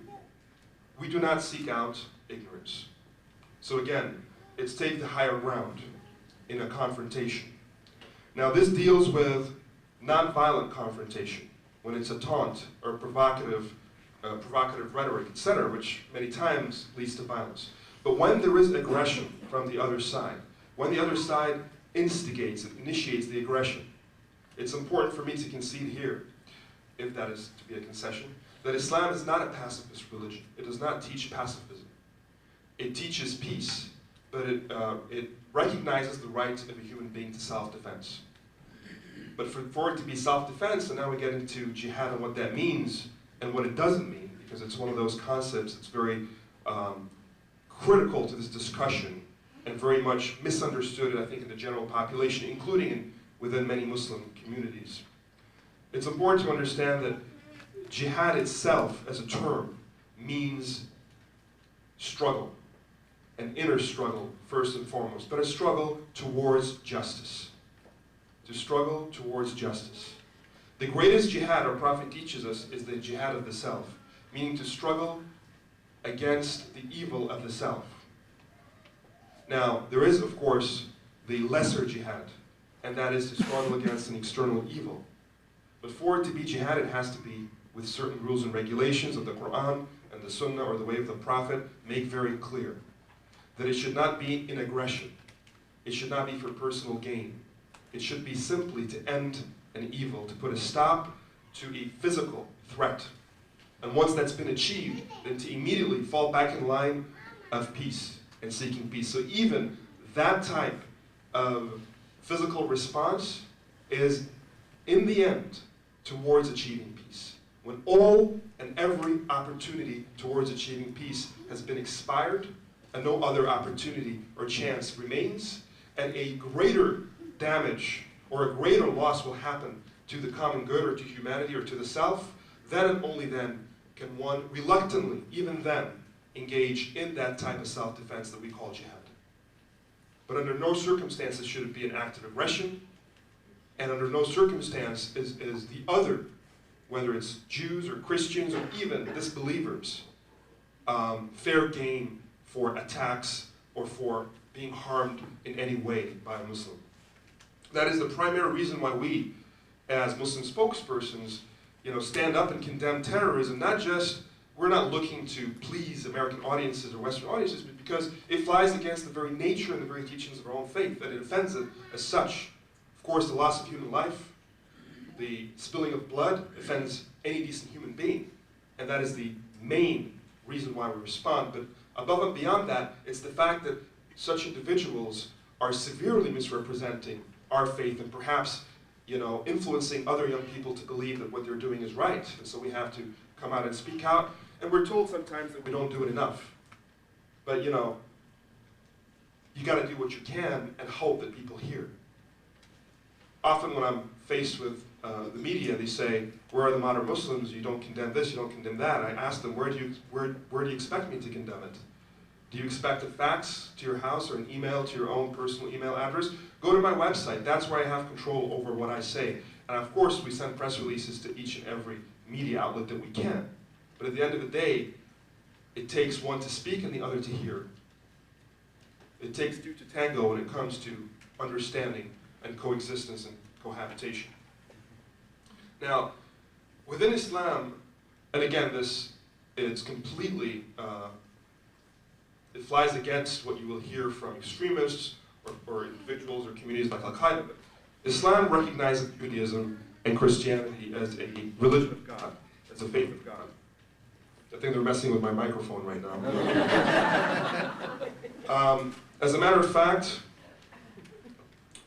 We do not seek out ignorance. So again, it's take the higher ground in a confrontation. Now this deals with non-violent confrontation, when it's a taunt or provocative rhetoric, etc., which many times leads to violence. But when there is aggression from the other side, when the other side instigates and initiates the aggression, it's important for me to concede here, if that is to be a concession, that Islam is not a pacifist religion. It does not teach pacifism. It teaches peace, but it recognizes the right of a human being to self-defense. But for it to be self-defense, and now we get into jihad and what that means and what it doesn't mean, because it's one of those concepts that's very critical to this discussion and very much misunderstood, I think, in the general population, including within many Muslim communities. It's important to understand that jihad itself, as a term, means struggle, an inner struggle, first and foremost, but a struggle towards justice. To struggle towards justice. The greatest jihad our Prophet teaches us is the jihad of the self, meaning to struggle against the evil of the self. Now, there is, of course, the lesser jihad, and that is to struggle against an external evil. But for it to be jihad, it has to be with certain rules and regulations of the Quran and the Sunnah, or the way of the Prophet, make very clear. That it should not be in aggression. It should not be for personal gain. It should be simply to end an evil, to put a stop to a physical threat. And once that's been achieved, then to immediately fall back in line of peace and seeking peace. So even that type of physical response is, in the end, towards achieving peace. When all and every opportunity towards achieving peace has been expired, and no other opportunity or chance remains, and a greater damage or a greater loss will happen to the common good or to humanity or to the self, then and only then can one reluctantly, even then, engage in that type of self-defense that we call jihad. But under no circumstances should it be an act of aggression, and under no circumstance is the other, whether it's Jews or Christians or even disbelievers, fair game for attacks or for being harmed in any way by a Muslim. That is the primary reason why we, as Muslim spokespersons, stand up and condemn terrorism. Not just, we're not looking to please American audiences or Western audiences, but because it flies against the very nature and the very teachings of our own faith, that it offends it as such. Of course, the loss of human life, the spilling of blood offends any decent human being, and that is the main reason why we respond. But above and beyond that, it's the fact that such individuals are severely misrepresenting our faith and perhaps, influencing other young people to believe that what they're doing is right. And so we have to come out and speak out. And we're told sometimes that we don't do it enough. But, you got to do what you can and hope that people hear. Often when I'm faced with the media, they say, where are the modern Muslims? You don't condemn this, you don't condemn that. I ask them, where do you expect me to condemn it? Do you expect a fax to your house or an email to your own personal email address? Go to my website. That's where I have control over what I say. And of course, we send press releases to each and every media outlet that we can. But at the end of the day, it takes one to speak and the other to hear. It takes two to tango when it comes to understanding and coexistence and cohabitation. Now, within Islam, and again, it's completely, it flies against what you will hear from extremists or individuals or communities like Al-Qaeda. Islam recognizes Judaism and Christianity as a religion of God, as a faith of God. I think they're messing with my microphone right now. As a matter of fact,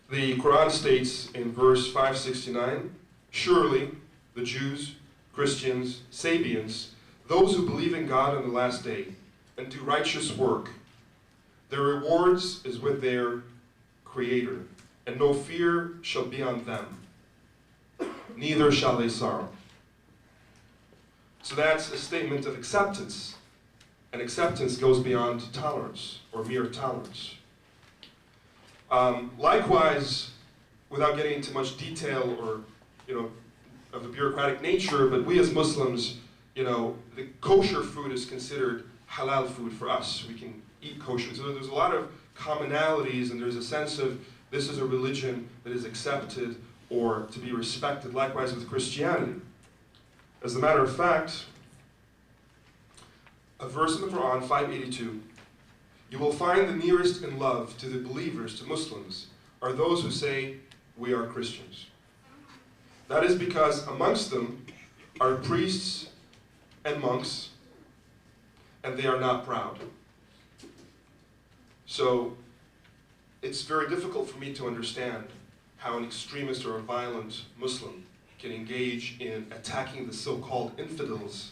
the Quran states in verse 569, surely the Jews, Christians, Sabians, those who believe in God on the last day and do righteous work, their rewards is with their Creator, and no fear shall be on them, neither shall they sorrow. So that's a statement of acceptance, and acceptance goes beyond tolerance, or mere tolerance. Likewise, without getting into much detail or, of the bureaucratic nature, but we as Muslims, the kosher food is considered halal food for us. We can eat kosher. So there's a lot of commonalities, and there's a sense of this is a religion that is accepted or to be respected. Likewise with Christianity. As a matter of fact, a verse in the Quran, 582, you will find the nearest in love to the believers, to Muslims, are those who say, we are Christians. That is because amongst them are priests and monks, and they are not proud. So it's very difficult for me to understand how an extremist or a violent Muslim can engage in attacking the so-called infidels,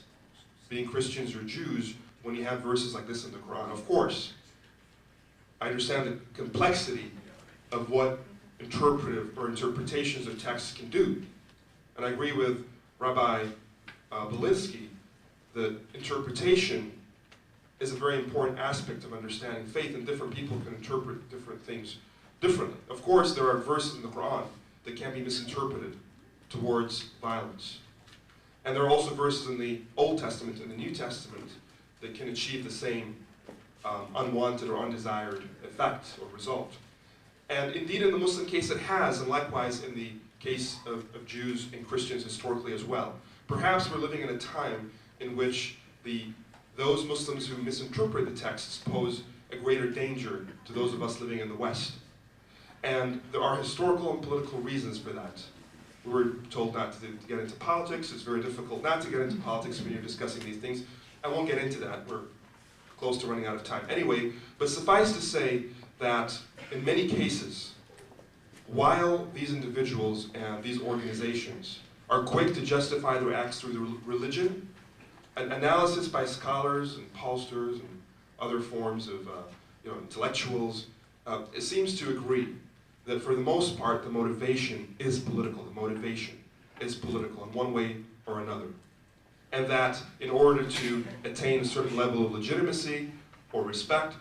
being Christians or Jews, when you have verses like this in the Quran. Of course, I understand the complexity of what interpretive or interpretations of texts can do. And I agree with Rabbi Belinsky that interpretation is a very important aspect of understanding faith, and different people can interpret different things differently. Of course, there are verses in the Quran that can be misinterpreted towards violence. And there are also verses in the Old Testament and the New Testament that can achieve the same unwanted or undesired effect or result. And indeed in the Muslim case it has, and likewise in the case of Jews and Christians historically as well. Perhaps we're living in a time in which those Muslims who misinterpret the texts pose a greater danger to those of us living in the West. And there are historical and political reasons for that. We were told not to get into politics. It's very difficult not to get into politics when you're discussing these things. I won't get into that. We're close to running out of time. Anyway, but suffice to say that in many cases, while these individuals and these organizations are quick to justify their acts through their religion, an analysis by scholars and pollsters and other forms of intellectuals, it seems to agree that for the most part the motivation is political. The motivation is political in one way or another. And that in order to attain a certain level of legitimacy or respect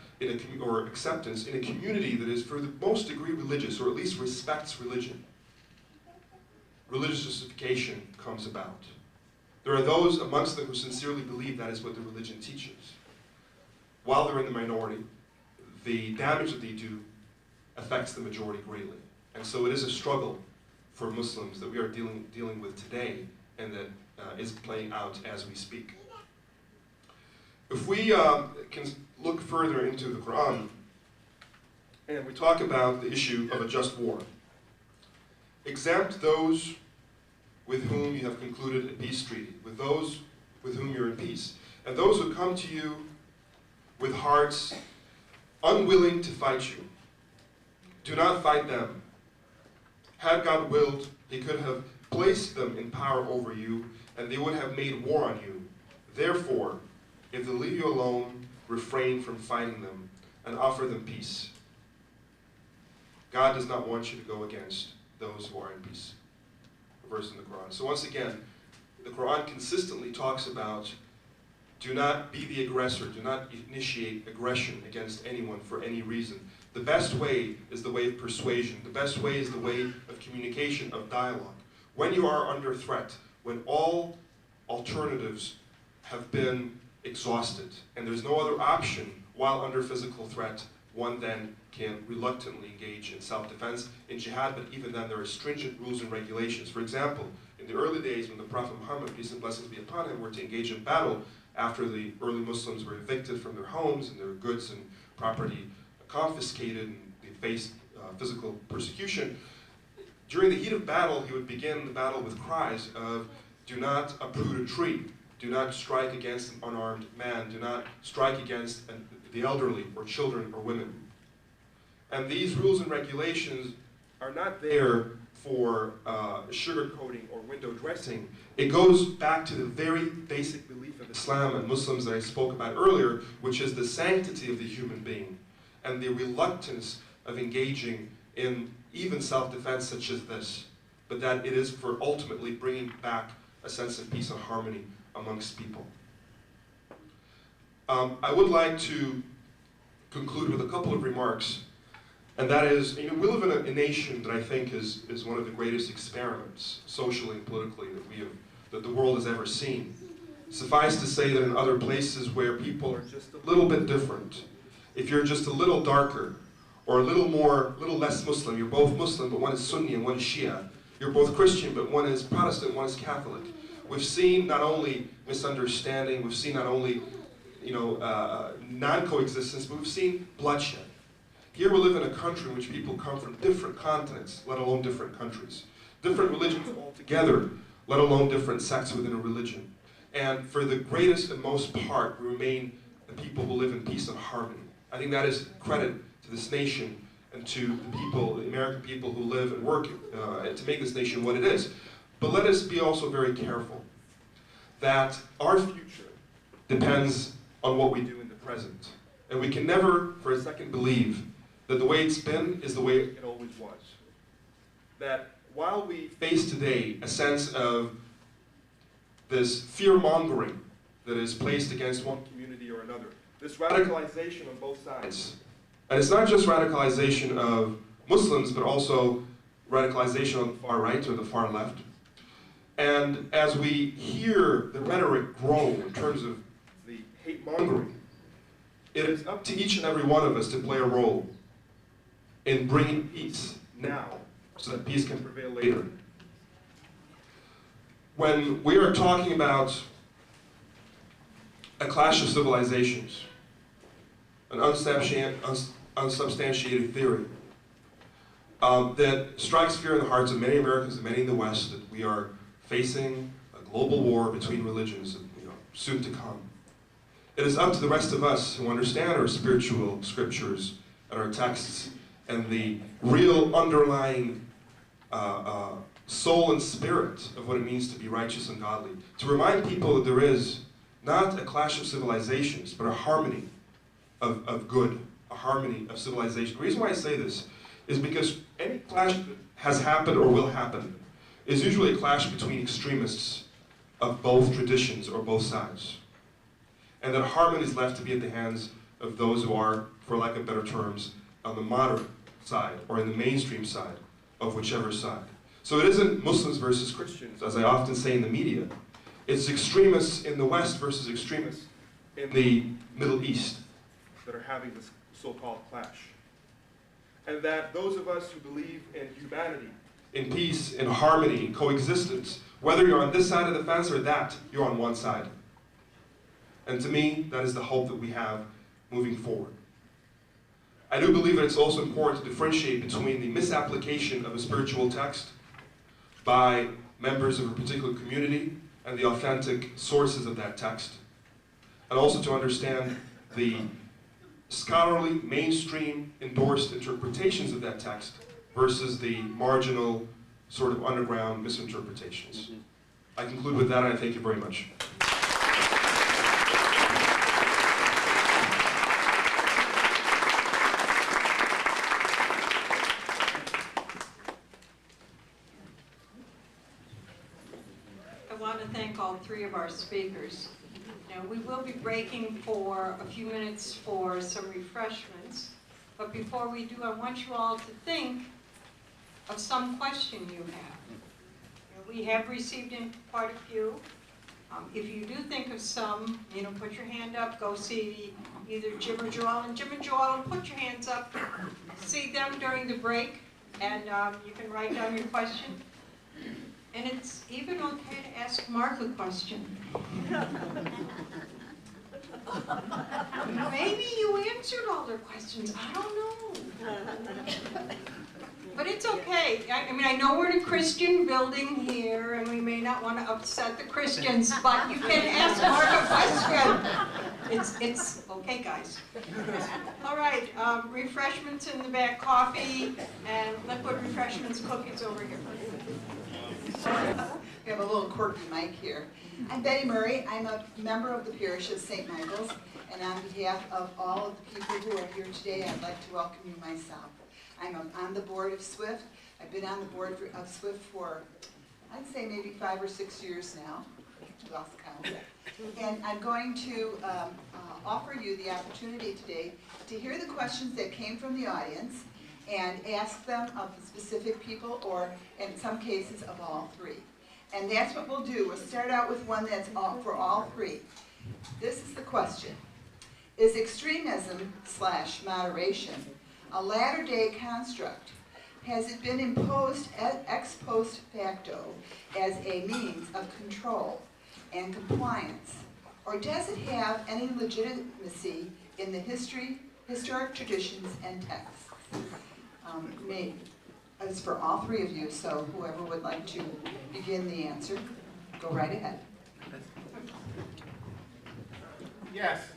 or acceptance in a community that is for the most degree religious, or at least respects religion, religious justification comes about. There are those amongst them who sincerely believe that is what the religion teaches. While they're in the minority, the damage that they do affects the majority greatly. And so it is a struggle for Muslims that we are dealing with today, and that is playing out as we speak. If we can look further into the Quran, and we talk about the issue of a just war, exempt those with whom you have concluded a peace treaty, with those with whom you're in peace, and those who come to you with hearts unwilling to fight you. Do not fight them. Had God willed, he could have placed them in power over you, and they would have made war on you. Therefore, if they leave you alone, refrain from fighting them and offer them peace. God does not want you to go against those who are in peace. A verse in the Quran. So once again, the Quran consistently talks about do not be the aggressor, do not initiate aggression against anyone for any reason. The best way is the way of persuasion. The best way is the way of communication, of dialogue. When you are under threat, when all alternatives have been exhausted, and there's no other option while under physical threat, one then can reluctantly engage in self-defense, in jihad, but even then there are stringent rules and regulations. For example, in the early days when the Prophet Muhammad, peace and blessings be upon him, were to engage in battle after the early Muslims were evicted from their homes and their goods and property confiscated and they faced physical persecution, during the heat of battle, he would begin the battle with cries of, do not uproot a tree, do not strike against an unarmed man, do not strike against the elderly or children or women. And these rules and regulations are not there for sugarcoating or window dressing. It goes back to the very basic belief of Islam and Muslims that I spoke about earlier, which is the sanctity of the human being and the reluctance of engaging in even self-defense such as this, but that it is for ultimately bringing back a sense of peace and harmony amongst people. I would like to conclude with a couple of remarks, and that is, we live in a nation that I think is one of the greatest experiments, socially and politically, that the world has ever seen. Suffice to say that in other places where people are just a little bit different, if you're just a little darker, or a little less Muslim, you're both Muslim, but one is Sunni and one is Shia. You're both Christian, but one is Protestant, one is Catholic. We've seen not only misunderstanding, we've seen not only non-coexistence, but we've seen bloodshed. Here we live in a country in which people come from different continents, let alone different countries. Different religions altogether, let alone different sects within a religion. And for the greatest and most part, we remain a people who live in peace and harmony. I think that is credit to this nation and to the people, the American people who live and work to make this nation what it is. But let us be also very careful that our future depends on what we do in the present. And we can never for a second believe that the way it's been is the way it always was. That while we face today a sense of this fear-mongering that is placed against one community or another, this radicalization on both sides, and it's not just radicalization of Muslims, but also radicalization on the far right or the far left. And as we hear the rhetoric grow in terms of the hate mongering. It is up to each and every one of us to play a role in bringing peace now so that peace can prevail later. When we are talking about a clash of civilizations, an unsubstantiated theory that strikes fear in the hearts of many Americans and many in the West, that we are facing a global war between religions, soon to come. It is up to the rest of us who understand our spiritual scriptures and our texts and the real underlying soul and spirit of what it means to be righteous and godly, to remind people that there is not a clash of civilizations, but a harmony of good, a harmony of civilization. The reason why I say this is because any clash that has happened or will happen is usually a clash between extremists of both traditions or both sides. And that harmony is left to be at the hands of those who are, for lack of better terms, on the moderate side or in the mainstream side of whichever side. So it isn't Muslims versus Christians, as I often say in the media. It's extremists in the West versus extremists in the Middle East that are having this so-called clash. And that those of us who believe in humanity, in peace, in harmony, in coexistence, whether you're on this side of the fence or that, you're on one side. And to me, that is the hope that we have moving forward. I do believe that it's also important to differentiate between the misapplication of a spiritual text by members of a particular community and the authentic sources of that text. And also to understand the scholarly, mainstream, endorsed interpretations of that text versus the marginal, sort of underground misinterpretations. I conclude with that, and I thank you very much. I want to thank all three of our speakers. Now, we will be breaking for a few minutes for some refreshments, but before we do, I want you all to think of some question you have. We have received in quite a few. If you do think of some, put your hand up, go see either Jim or Joel, and Jim and Joel, put your hands up, see them during the break, and you can write down your question. And it's even okay to ask Mark a question. Maybe you answered all their questions, I don't know. But it's okay. I know we're in a Christian building here, and we may not want to upset the Christians, but you can ask Mark a question. It's okay, guys. All right, refreshments in the back, coffee and liquid refreshments, cookies over here. We have a little quirky mic here. I'm Betty Murray. I'm a member of the parish of St. Michael's, and on behalf of all of the people who are here today, I'd like to welcome you myself. I'm on the board of SWIFT. I've been on the board of SWIFT for, I'd say maybe 5 or 6 years now. Lost count. And I'm going to offer you the opportunity today to hear the questions that came from the audience and ask them of specific people, or in some cases of all three. And that's what we'll do. We'll start out with one that's for all three. This is the question. Is extremism / moderation a latter-day construct? Has it been imposed ex post facto as a means of control and compliance? Or does it have any legitimacy in the historic traditions and texts? It's for all three of you, so whoever would like to begin the answer, go right ahead. Yes.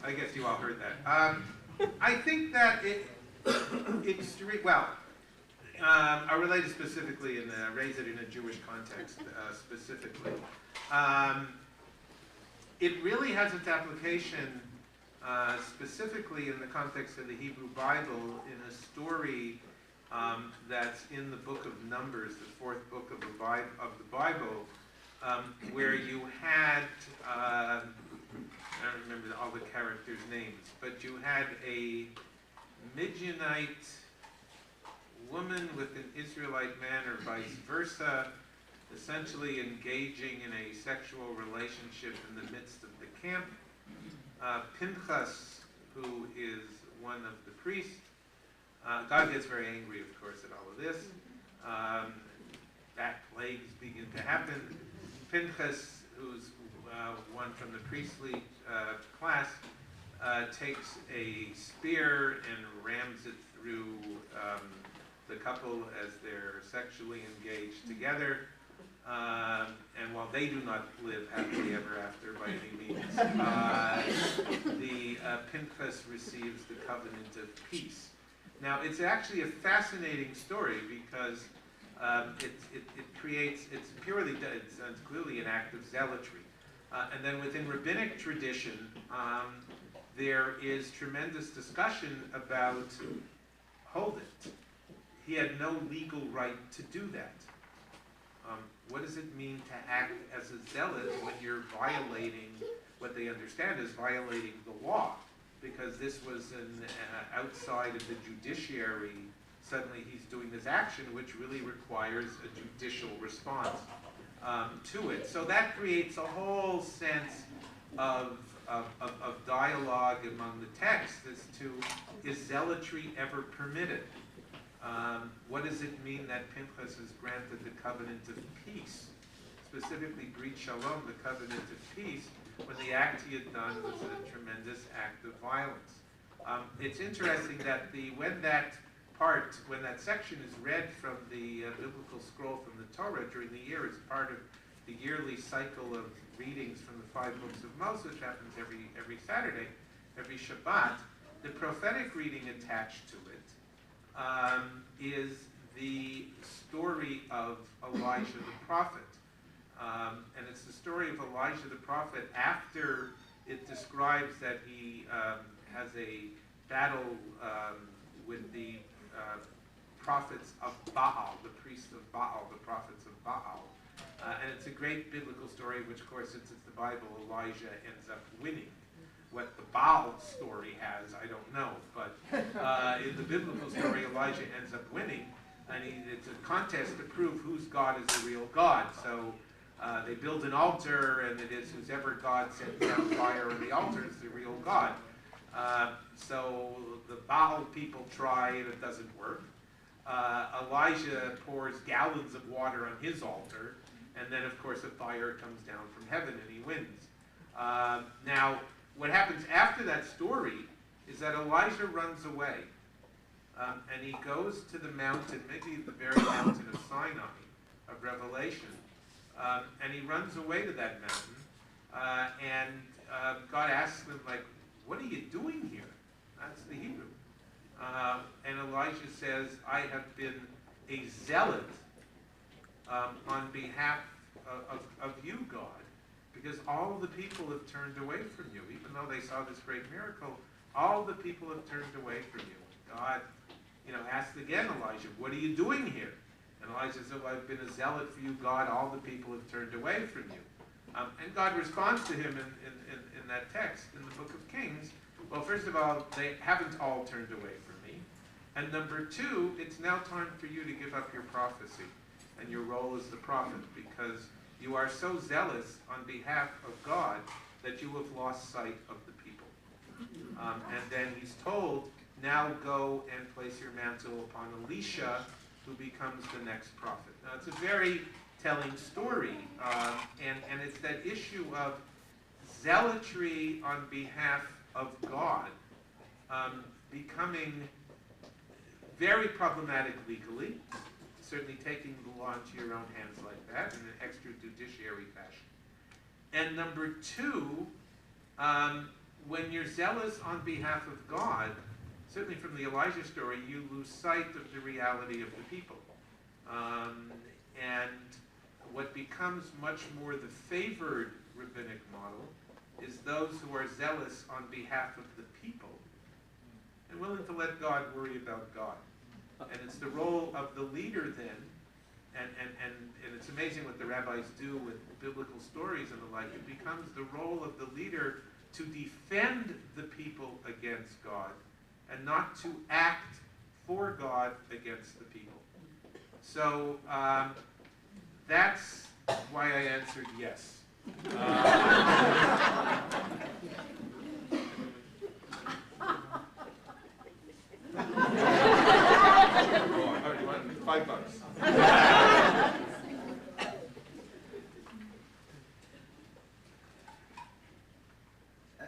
I guess you all heard that. I think that I'll relate it specifically and raise it in a Jewish context specifically. It really has its application specifically in the context of the Hebrew Bible in a story that's in the book of Numbers, the 4th book of the Bible, where you had, I don't remember all the characters' names, but you had a Midianite woman with an Israelite man or vice versa, essentially engaging in a sexual relationship in the midst of the camp. Pinchas, who is one of the priests, God gets very angry, of course, at all of this. Bad plagues begin to happen. Pinchas, who's one from the priestly class, takes a spear and rams it through the couple as they're sexually engaged together. And while they do not live happily ever after by any means, the Pinchas receives the covenant of peace. Now, it's actually a fascinating story because it creates, it's clearly an act of zealotry. And then within rabbinic tradition, there is tremendous discussion about, hold it, he had no legal right to do that. What does it mean to act as a zealot when you're violating what they understand is violating the law? Because this was outside of the judiciary, suddenly he's doing this action which really requires a judicial response to it. So that creates a whole sense of dialogue among the texts as to, is zealotry ever permitted? What does it mean that Pinchas is granted the covenant of peace? Specifically, Brit Shalom, the covenant of peace, when the act he had done was a tremendous act of violence. It's interesting that when that section is read from the biblical scroll from the Torah during the year, it's part of the yearly cycle of readings from the 5 books of Moses, which happens every Saturday, every Shabbat. The prophetic reading attached to it is the story of Elijah the prophet. And it's the story of Elijah the prophet after it describes that he has a battle with the prophets of Baal, the priests of Baal, the prophets of Baal. And it's a great biblical story, which of course, since it's the Bible, Elijah ends up winning. What the Baal story has, I don't know, but in the biblical story, Elijah ends up winning, and it's a contest to prove whose God is the real God. So they build an altar, and it is whoever God sends down fire on the altar is the real God. So the Baal people try, and it doesn't work. Elijah pours gallons of water on his altar, and then, of course, a fire comes down from heaven, and he wins. Now, what happens after that story is that Elijah runs away, and he goes to the mountain, maybe the very mountain of Sinai, of Revelation, and he runs away to that mountain, and God asks him, like, what are you doing here? That's the Hebrew. And Elijah says, I have been a zealot on behalf of you, God, because all the people have turned away from you. Even though they saw this great miracle, all the people have turned away from you. God, asked again Elijah, what are you doing here? And Elijah said, well, I've been a zealot for you, God. All the people have turned away from you. And God responds to him in that text, in the book of Kings. Well, first of all, they haven't all turned away from me. And number two, it's now time for you to give up your prophecy and your role as the prophet, because you are so zealous on behalf of God that you have lost sight of the people. And then he's told, now go and place your mantle upon Elisha, who becomes the next prophet. Now, it's a very telling story, and it's that issue of zealotry on behalf of God becoming very problematic legally, certainly taking the law into your own hands like that in an extrajudiciary fashion. And number two, when you're zealous on behalf of God, certainly from the Elijah story, you lose sight of the reality of the people. And what becomes much more the favored rabbinic model is those who are zealous on behalf of the people and willing to let God worry about God. And it's the role of the leader then, and it's amazing what the rabbis do with biblical stories and the like. It becomes the role of the leader to defend the people against God and not to act for God against the people. So that's why I answered yes. Oh, you want $5?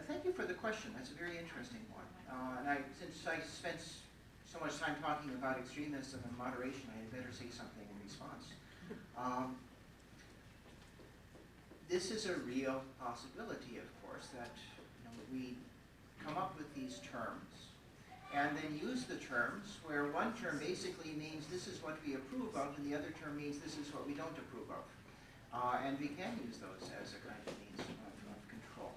Thank you for the question. That's a very interesting one. Since I spent so much time talking about extremism and moderation, I had better say something in response. This is a real possibility, of course, that we come up with these terms and then use the terms where one term basically means this is what we approve of and the other term means this is what we don't approve of. And we can use those as a kind of means of control,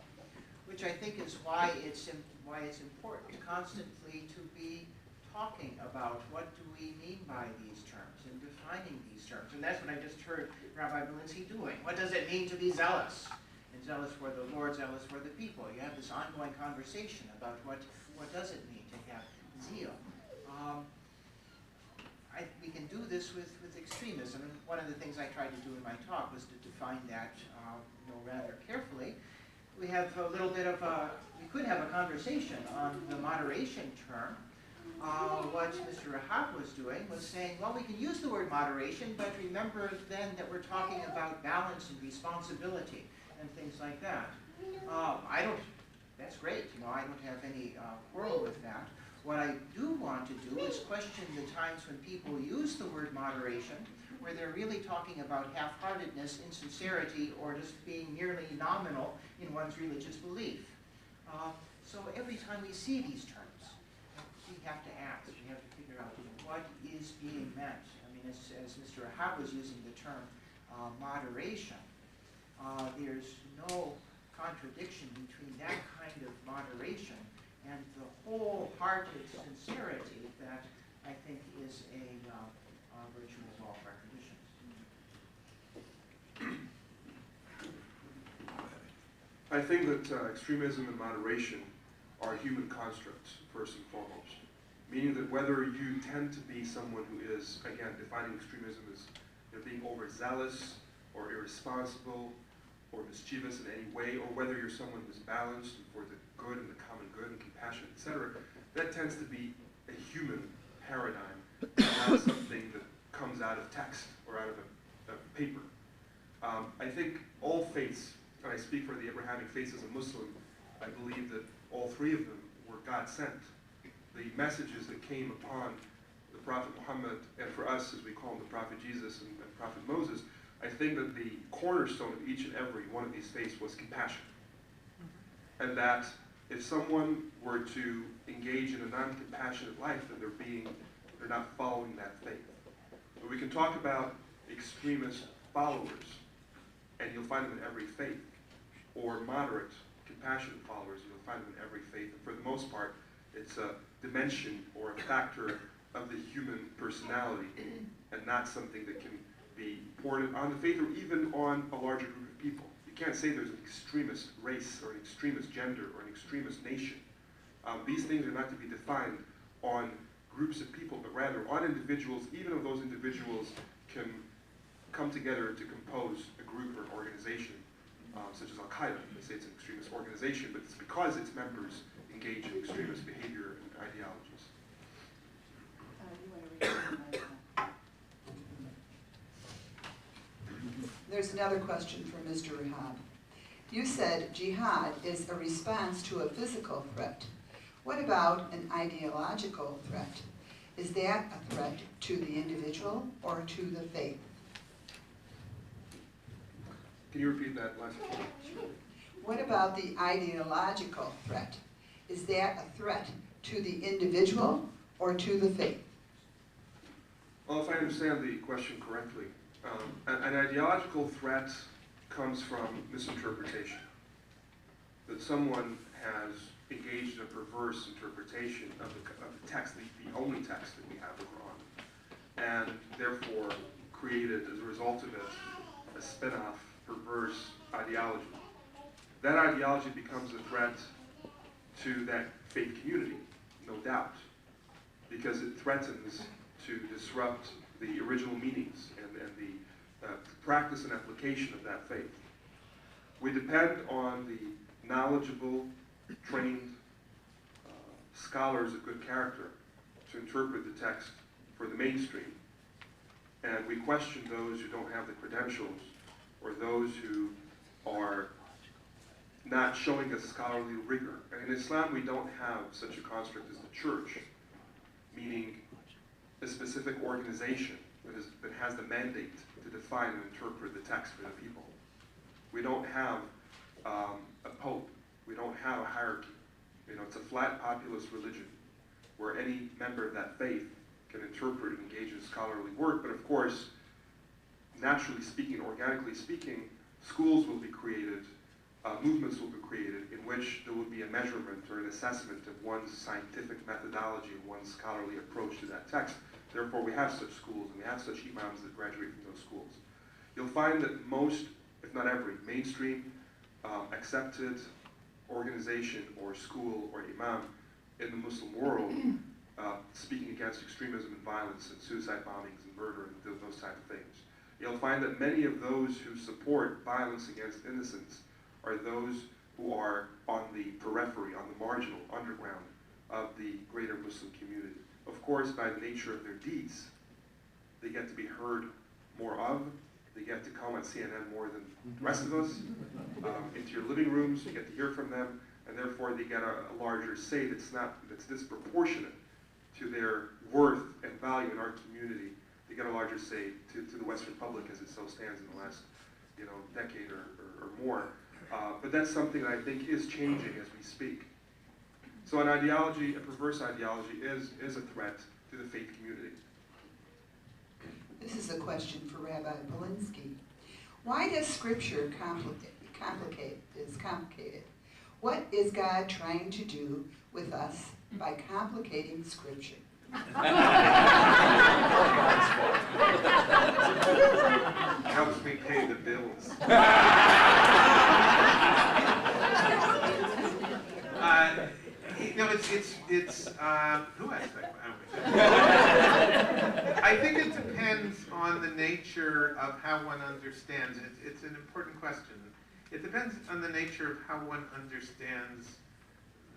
which I think is why it's important constantly to be talking about what do we mean by these terms and defining these terms. And that's what I just heard Rabbi Belinsky doing. What does it mean to be zealous? And zealous for the Lord, zealous for the people. You have this ongoing conversation about what does it mean to have zeal. We can do this with extremism, and one of the things I tried to do in my talk was to define that rather carefully. We have a little bit of we could have a conversation on the moderation term. What Mr. Rahab was doing was saying, well, we can use the word moderation, but remember then that we're talking about balance and responsibility and things like that. That's great, I don't have any quarrel with that. What I do want to do is question the times when people use the word moderation, where they're really talking about half-heartedness, insincerity, or just being merely nominal in one's religious belief. So every time we see these terms, we have to ask, we have to figure out what is being meant. I mean, as Mr. Rahab was using the term moderation, there's no contradiction between that kind of moderation and the wholehearted sincerity that I think is a virtue of all of our traditions. I think that extremism and moderation are human constructs, first and foremost. Meaning that whether you tend to be someone who is, again, defining extremism as being overzealous or irresponsible or mischievous in any way, or whether you're someone who's balanced for the good and the common good and compassion, etc., that tends to be a human paradigm, not something that comes out of text or out of a paper. I think all faiths, and I speak for the Abrahamic faiths as a Muslim, I believe that all three of them were God-sent. The messages that came upon the Prophet Muhammad, and for us, as we call him, the Prophet Jesus and Prophet Moses, I think that the cornerstone of each and every one of these faiths was compassion. And that if someone were to engage in a non-compassionate life, then they're not following that faith. But we can talk about extremist followers, and you'll find them in every faith, or moderate, compassionate followers, you'll find them in every faith. And for the most part, it's a dimension or a factor of the human personality, and not something that can be poured on the faith or even on a larger group of people. You can't say there's an extremist race or an extremist gender or an extremist nation. These things are not to be defined on groups of people, but rather on individuals, even if those individuals can come together to compose a group or an organization, such as Al-Qaeda. They say it's an extremist organization, but it's because its members engage in extremist behavior and ideologies. There's another question for Mr. Rahab. You said jihad is a response to a physical threat. What about an ideological threat? Is that a threat to the individual or to the faith? Can you repeat that last point? What about the ideological threat? Is that a threat to the individual or to the faith? Well, if I understand the question correctly, an ideological threat comes from misinterpretation. That someone has engaged in a perverse interpretation of the text, the only text that we have, the Quran, and therefore created, as a result of it, a spin-off, perverse ideology. That ideology becomes a threat to that faith community, no doubt. because it threatens to disrupt the original meanings and the practice and application of that faith. We depend on the knowledgeable, trained scholars of good character to interpret the text for the mainstream. And we question those who don't have the credentials or those who are not showing us scholarly rigor. And in Islam, we don't have such a construct as the church, meaning a specific organization that has the mandate to define and interpret the text for the people. We don't have a pope. We don't have a hierarchy. You know, it's a flat populist religion where any member of that faith can interpret and engage in scholarly work. But of course, naturally speaking, organically speaking, schools will be created, movements will be created in which there will be a measurement or an assessment of one's scientific methodology, one's scholarly approach to that text. Therefore, we have such schools and we have such imams that graduate from those schools. You'll find that most, if not every, mainstream accepted organization or school or imam in the Muslim world speaking against extremism and violence and suicide bombings and murder and those type of things. You'll find that many of those who support violence against innocents are those who are on the periphery, on the marginal, underground of the greater Muslim community. Of course, by the nature of their deeds, they get to be heard more of. They get to come on CNN more than the rest of us, into your living rooms. You get to hear from them, and therefore they get a larger say that's disproportionate to their worth and value in our community. They get a larger say to the Western public as it so stands in the last, decade or more. But that's something that I think is changing as we speak. So an ideology, a perverse ideology, is a threat to the faith community. This is a question for Rabbi Polinsky. Why does Scripture is complicated? What is God trying to do with us by complicating Scripture? Helps me pay the bills. Who asked that? I think it depends on the nature of how one understands it. It's an important question. It depends on the nature of how one understands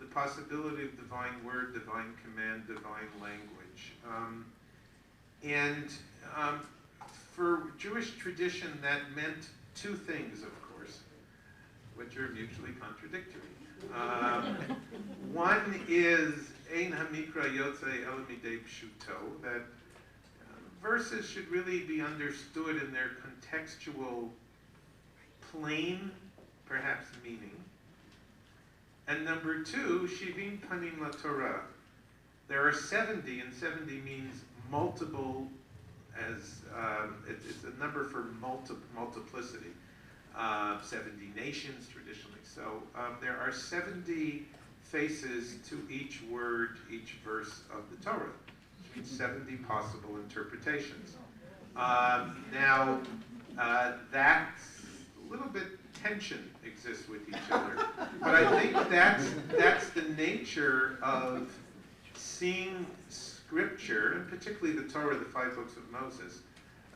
the possibility of divine word, divine command, divine language. For Jewish tradition, that meant two things, of course, which are mutually contradictory. One is Ein Hamikra Yotzei El Midei Pshuto, that verses should really be understood in their contextual, plain, perhaps meaning. And number two, Shivim Panim LaTorah. There are 70, and 70 means multiple, as it's a number for multiplicity. 70 nations traditionally. So there are 70 faces to each word, each verse of the Torah, which means 70 possible interpretations. Now, that's a little bit tension exists with each other, but I think that's the nature of seeing Scripture, and particularly the Torah, the 5 books of Moses,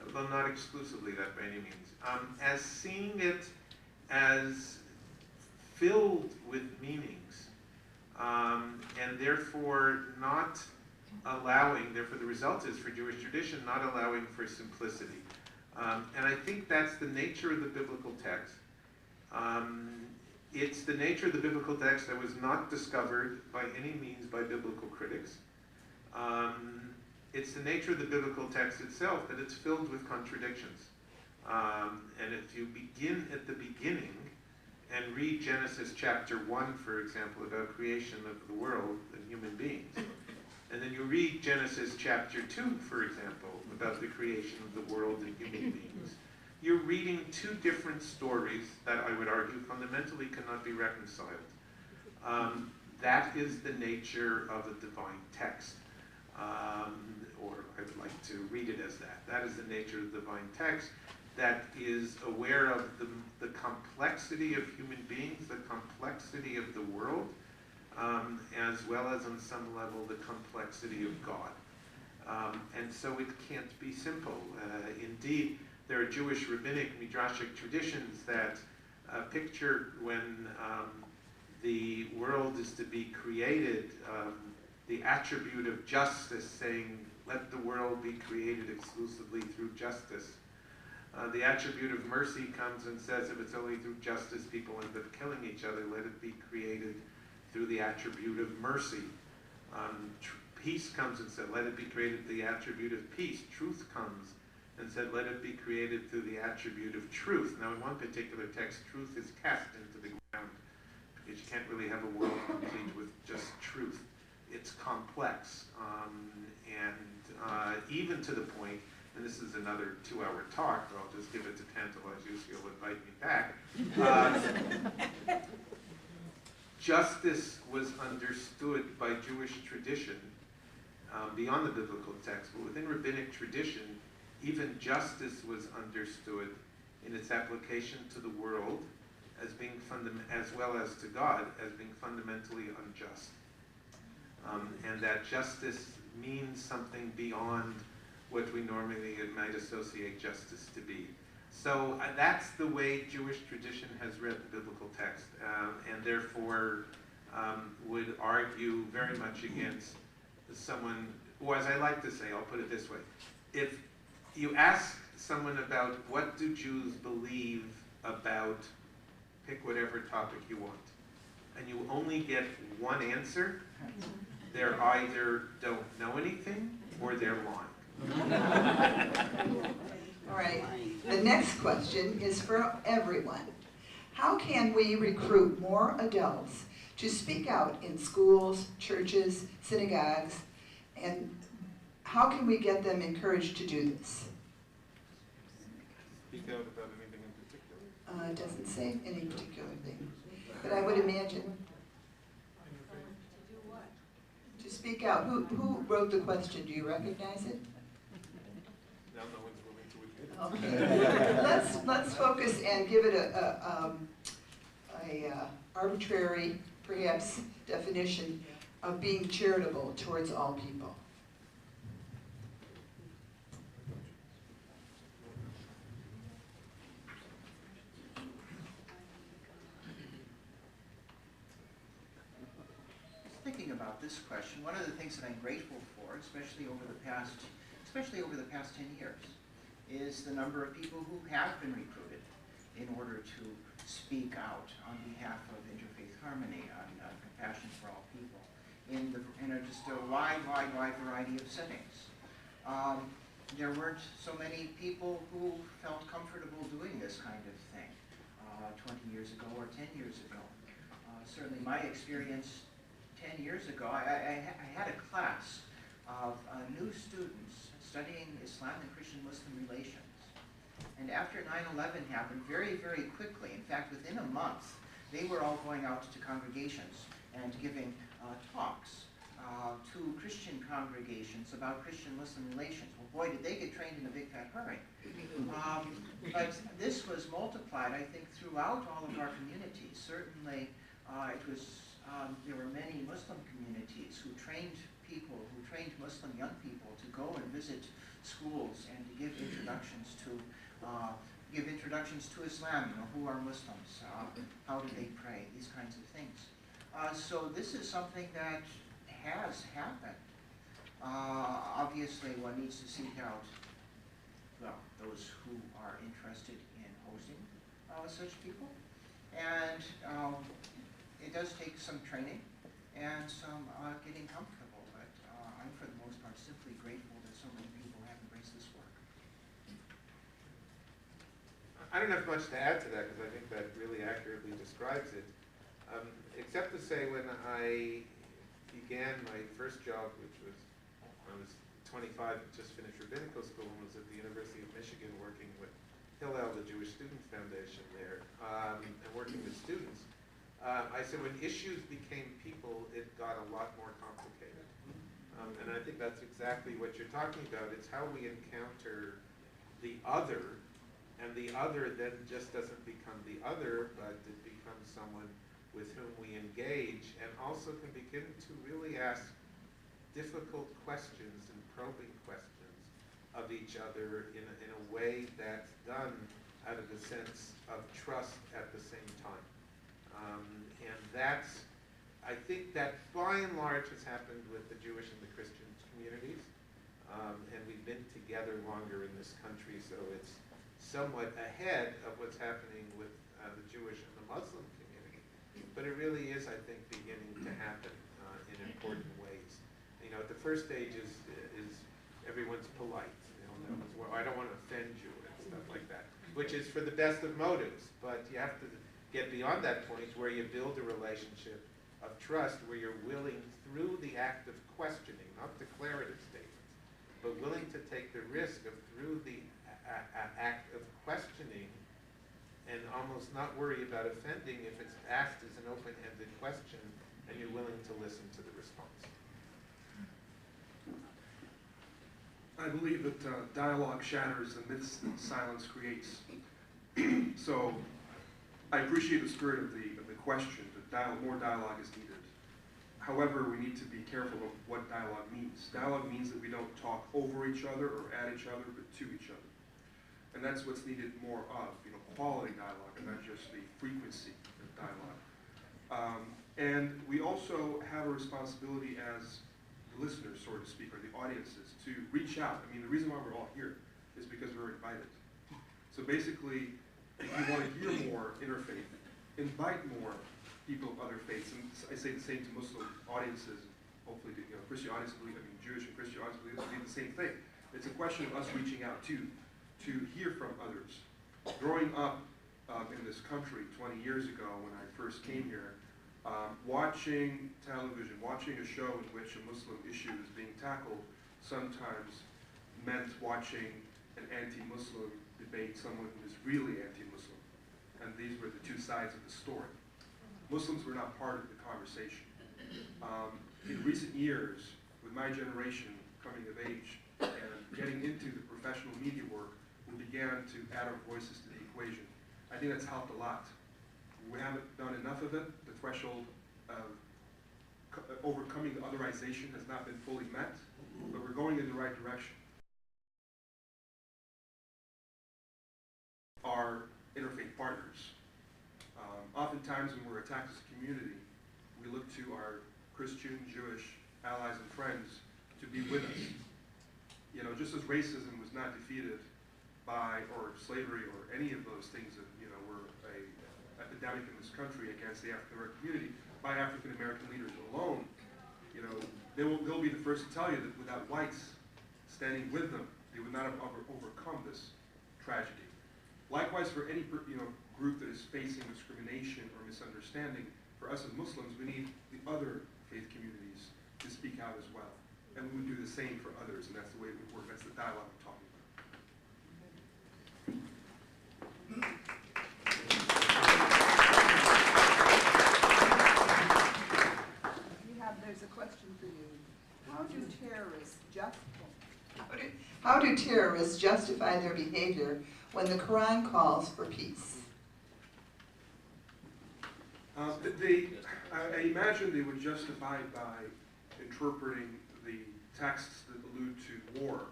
although not exclusively that by any means, as seeing it as filled with meanings, and therefore not allowing, therefore the result is for Jewish tradition, not allowing for simplicity. And I think that's the nature of the biblical text. It's the nature of the biblical text that was not discovered by any means by biblical critics. It's the nature of the biblical text itself that it's filled with contradictions. And if you begin at the beginning and read Genesis chapter 1, for example, about creation of the world and human beings, and then you read Genesis chapter 2, for example, about the creation of the world and human beings, you're reading two different stories that I would argue fundamentally cannot be reconciled. That is the nature of a divine text. Or I would like to read it as that. That is the nature of the divine text that is aware of the complexity of human beings, the complexity of the world, as well as on some level the complexity of God. And so it can't be simple. Indeed, there are Jewish rabbinic midrashic traditions that picture when the world is to be created, the attribute of justice, saying, let the world be created exclusively through justice. The attribute of mercy comes and says, if it's only through justice people end up killing each other, let it be created through the attribute of mercy. Peace comes and said, let it be created through the attribute of peace. Truth comes and said, let it be created through the attribute of truth. Now, in one particular text, truth is cast into the ground, because you can't really have a world complete with just truth. It's complex, and even to the point, and this is another 2-hour talk, but I'll just give it to tantalize you so you'll invite me back. Justice was understood by Jewish tradition beyond the biblical text, but within rabbinic tradition, even justice was understood in its application to the world as being as well as to God, as being fundamentally unjust. And that justice means something beyond what we normally might associate justice to be. So that's the way Jewish tradition has read the biblical text, and therefore would argue very much against someone, or as I like to say, I'll put it this way, if you ask someone about what do Jews believe about, pick whatever topic you want, and you only get one answer, they're either don't know anything or they're lying. All right, the next question is for everyone. How can we recruit more adults to speak out in schools, churches, synagogues, and how can we get them encouraged to do this? Speak out about anything in particular? It doesn't say any particular thing, but I would imagine. To speak out. Who wrote the question? Do you recognize it? Now no one's willing to admit it. Okay. Let's focus and give it a arbitrary, perhaps, definition of being charitable towards all people. Thinking about this question, one of the things that I'm grateful for, especially over the past 10 years, is the number of people who have been recruited in order to speak out on behalf of Interfaith Harmony, on compassion for all people, in just a wide variety of settings. There weren't so many people who felt comfortable doing this kind of thing 20 years ago or 10 years ago. Certainly my experience 10 years ago, I had a class of new students studying Islam and Christian-Muslim relations. And after 9/11 happened, very, very quickly, in fact, within a month, they were all going out to congregations and giving talks to Christian congregations about Christian-Muslim relations. Well, boy, did they get trained in a big fat hurry. But this was multiplied, I think, throughout all of our communities. Certainly, there were many Muslim communities who trained Muslim young people to go and visit schools and to give introductions to Islam. Who are Muslims? How do they pray? These kinds of things. So this is something that has happened. Obviously, one needs to seek out those who are interested in hosting such people, and it does take some training and some getting comfortable, but I'm for the most part simply grateful that so many people have embraced this work. I don't have much to add to that because I think that really accurately describes it, except to say when I began my first job, which was when I was 25, just finished rabbinical school, and was at the University of Michigan working with Hillel, the Jewish Student Foundation there, and working with students. I said when issues became people, it got a lot more complicated. And I think that's exactly what you're talking about. It's how we encounter the other, and the other then just doesn't become the other, but it becomes someone with whom we engage, and also can begin to really ask difficult questions and probing questions of each other in a way that's done out of a sense of trust at the same time. And that's, I think that by and large has happened with the Jewish and the Christian communities. And we've been together longer in this country, so it's somewhat ahead of what's happening with the Jewish and the Muslim community. But it really is, I think, beginning to happen in important ways. You know, the first stage is everyone's polite. You know, well, I don't want to offend you and stuff like that, which is for the best of motives. But you have to get beyond that point where you build a relationship of trust, where you're willing, through the act of questioning, not declarative statements, but willing to take the risk of, through the act of questioning, and almost not worry about offending if it's asked as an open-ended question and you're willing to listen to the response. I believe that dialogue shatters the myths that silence creates. So I appreciate the spirit of the question, that more dialogue is needed. However, we need to be careful of what dialogue means. Dialogue means that we don't talk over each other or at each other, but to each other. And that's what's needed more of, quality dialogue, and not just the frequency of dialogue. And we also have a responsibility as the listeners, so to speak, or the audiences, to reach out. I mean, the reason why we're all here is because we're invited. So basically, if you want to hear more interfaith, invite more people of other faiths. And I say the same to Muslim audiences, hopefully, Christian audiences believe, Jewish and Christian audiences believe the same thing. It's a question of us reaching out to hear from others. Growing up in this country 20 years ago when I first came here, watching television, watching a show in which a Muslim issue is being tackled sometimes meant watching an anti-Muslim debate someone who is really anti-Muslim. And these were the two sides of the story. Muslims were not part of the conversation. In recent years, with my generation coming of age and getting into the professional media work, we began to add our voices to the equation. I think that's helped a lot. We haven't done enough of it. The threshold of overcoming the otherization has not been fully met, but we're going in the right direction. Our interfaith partners. Oftentimes when we're attacked as a community, we look to our Christian, Jewish allies and friends to be with us. Just as racism was not defeated by, or slavery, or any of those things that, were an epidemic in this country against the African American community, by African American leaders alone, they'll be the first to tell you that without whites standing with them, they would not have overcome this tragedy. Likewise, for any group that is facing discrimination or misunderstanding, for us as Muslims, we need the other faith communities to speak out as well. And we would do the same for others, and that's the way it would work. That's the dialogue I'm talking about. There's a question for you. How do terrorists justify their behavior when the Quran calls for peace? I imagine they would justify it by interpreting the texts that allude to war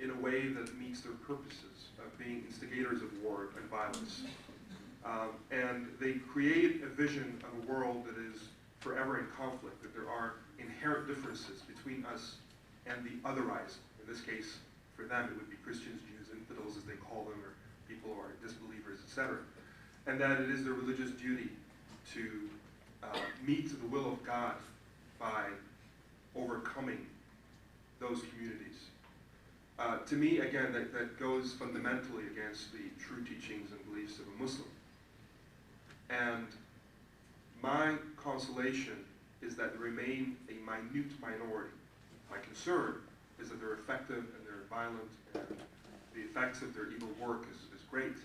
in a way that meets their purposes of being instigators of war and violence. And they create a vision of a world that is forever in conflict, that there are inherent differences between us and the otherized. In this case, for them, it would be Christians, Jews, infidels, as they call them, or people who are disbelievers, etc. And that it is their religious duty to meet the will of God by overcoming those communities. To me, again, that goes fundamentally against the true teachings and beliefs of a Muslim. And my consolation is that they remain a minute minority. My concern is that they're effective and they're violent, and the effects of their evil work is great.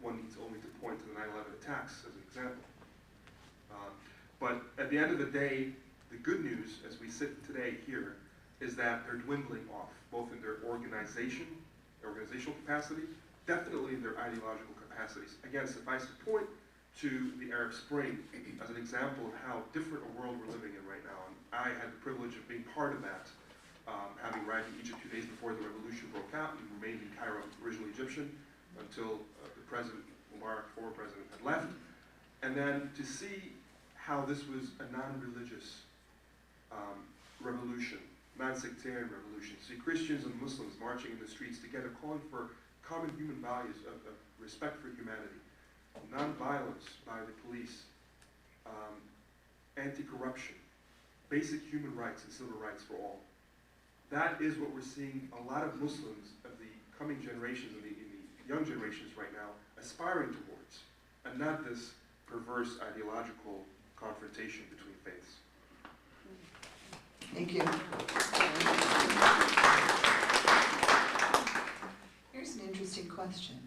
One needs only to point to the 9/11 attacks as an example. But at the end of the day, the good news, as we sit today here, is that they're dwindling off, both in their organizational capacity, definitely in their ideological capacities. Again, suffice to point to the Arab Spring as an example of how different a world we're living in right now. And I had the privilege of being part of that, having arrived in Egypt 2 days before the revolution broke out. We remained in Cairo, originally Egyptian, until the president, Mubarak, former president, had left. And then to see how this was a non-religious revolution, non-sectarian revolution. See Christians and Muslims marching in the streets together, calling for common human values of respect for humanity, non-violence by the police, anti-corruption, basic human rights and civil rights for all. That is what we're seeing a lot of Muslims of the coming generations, in the young generations right now, aspiring towards, and not this perverse ideological confrontation between faiths. Thank you. Here's an interesting question.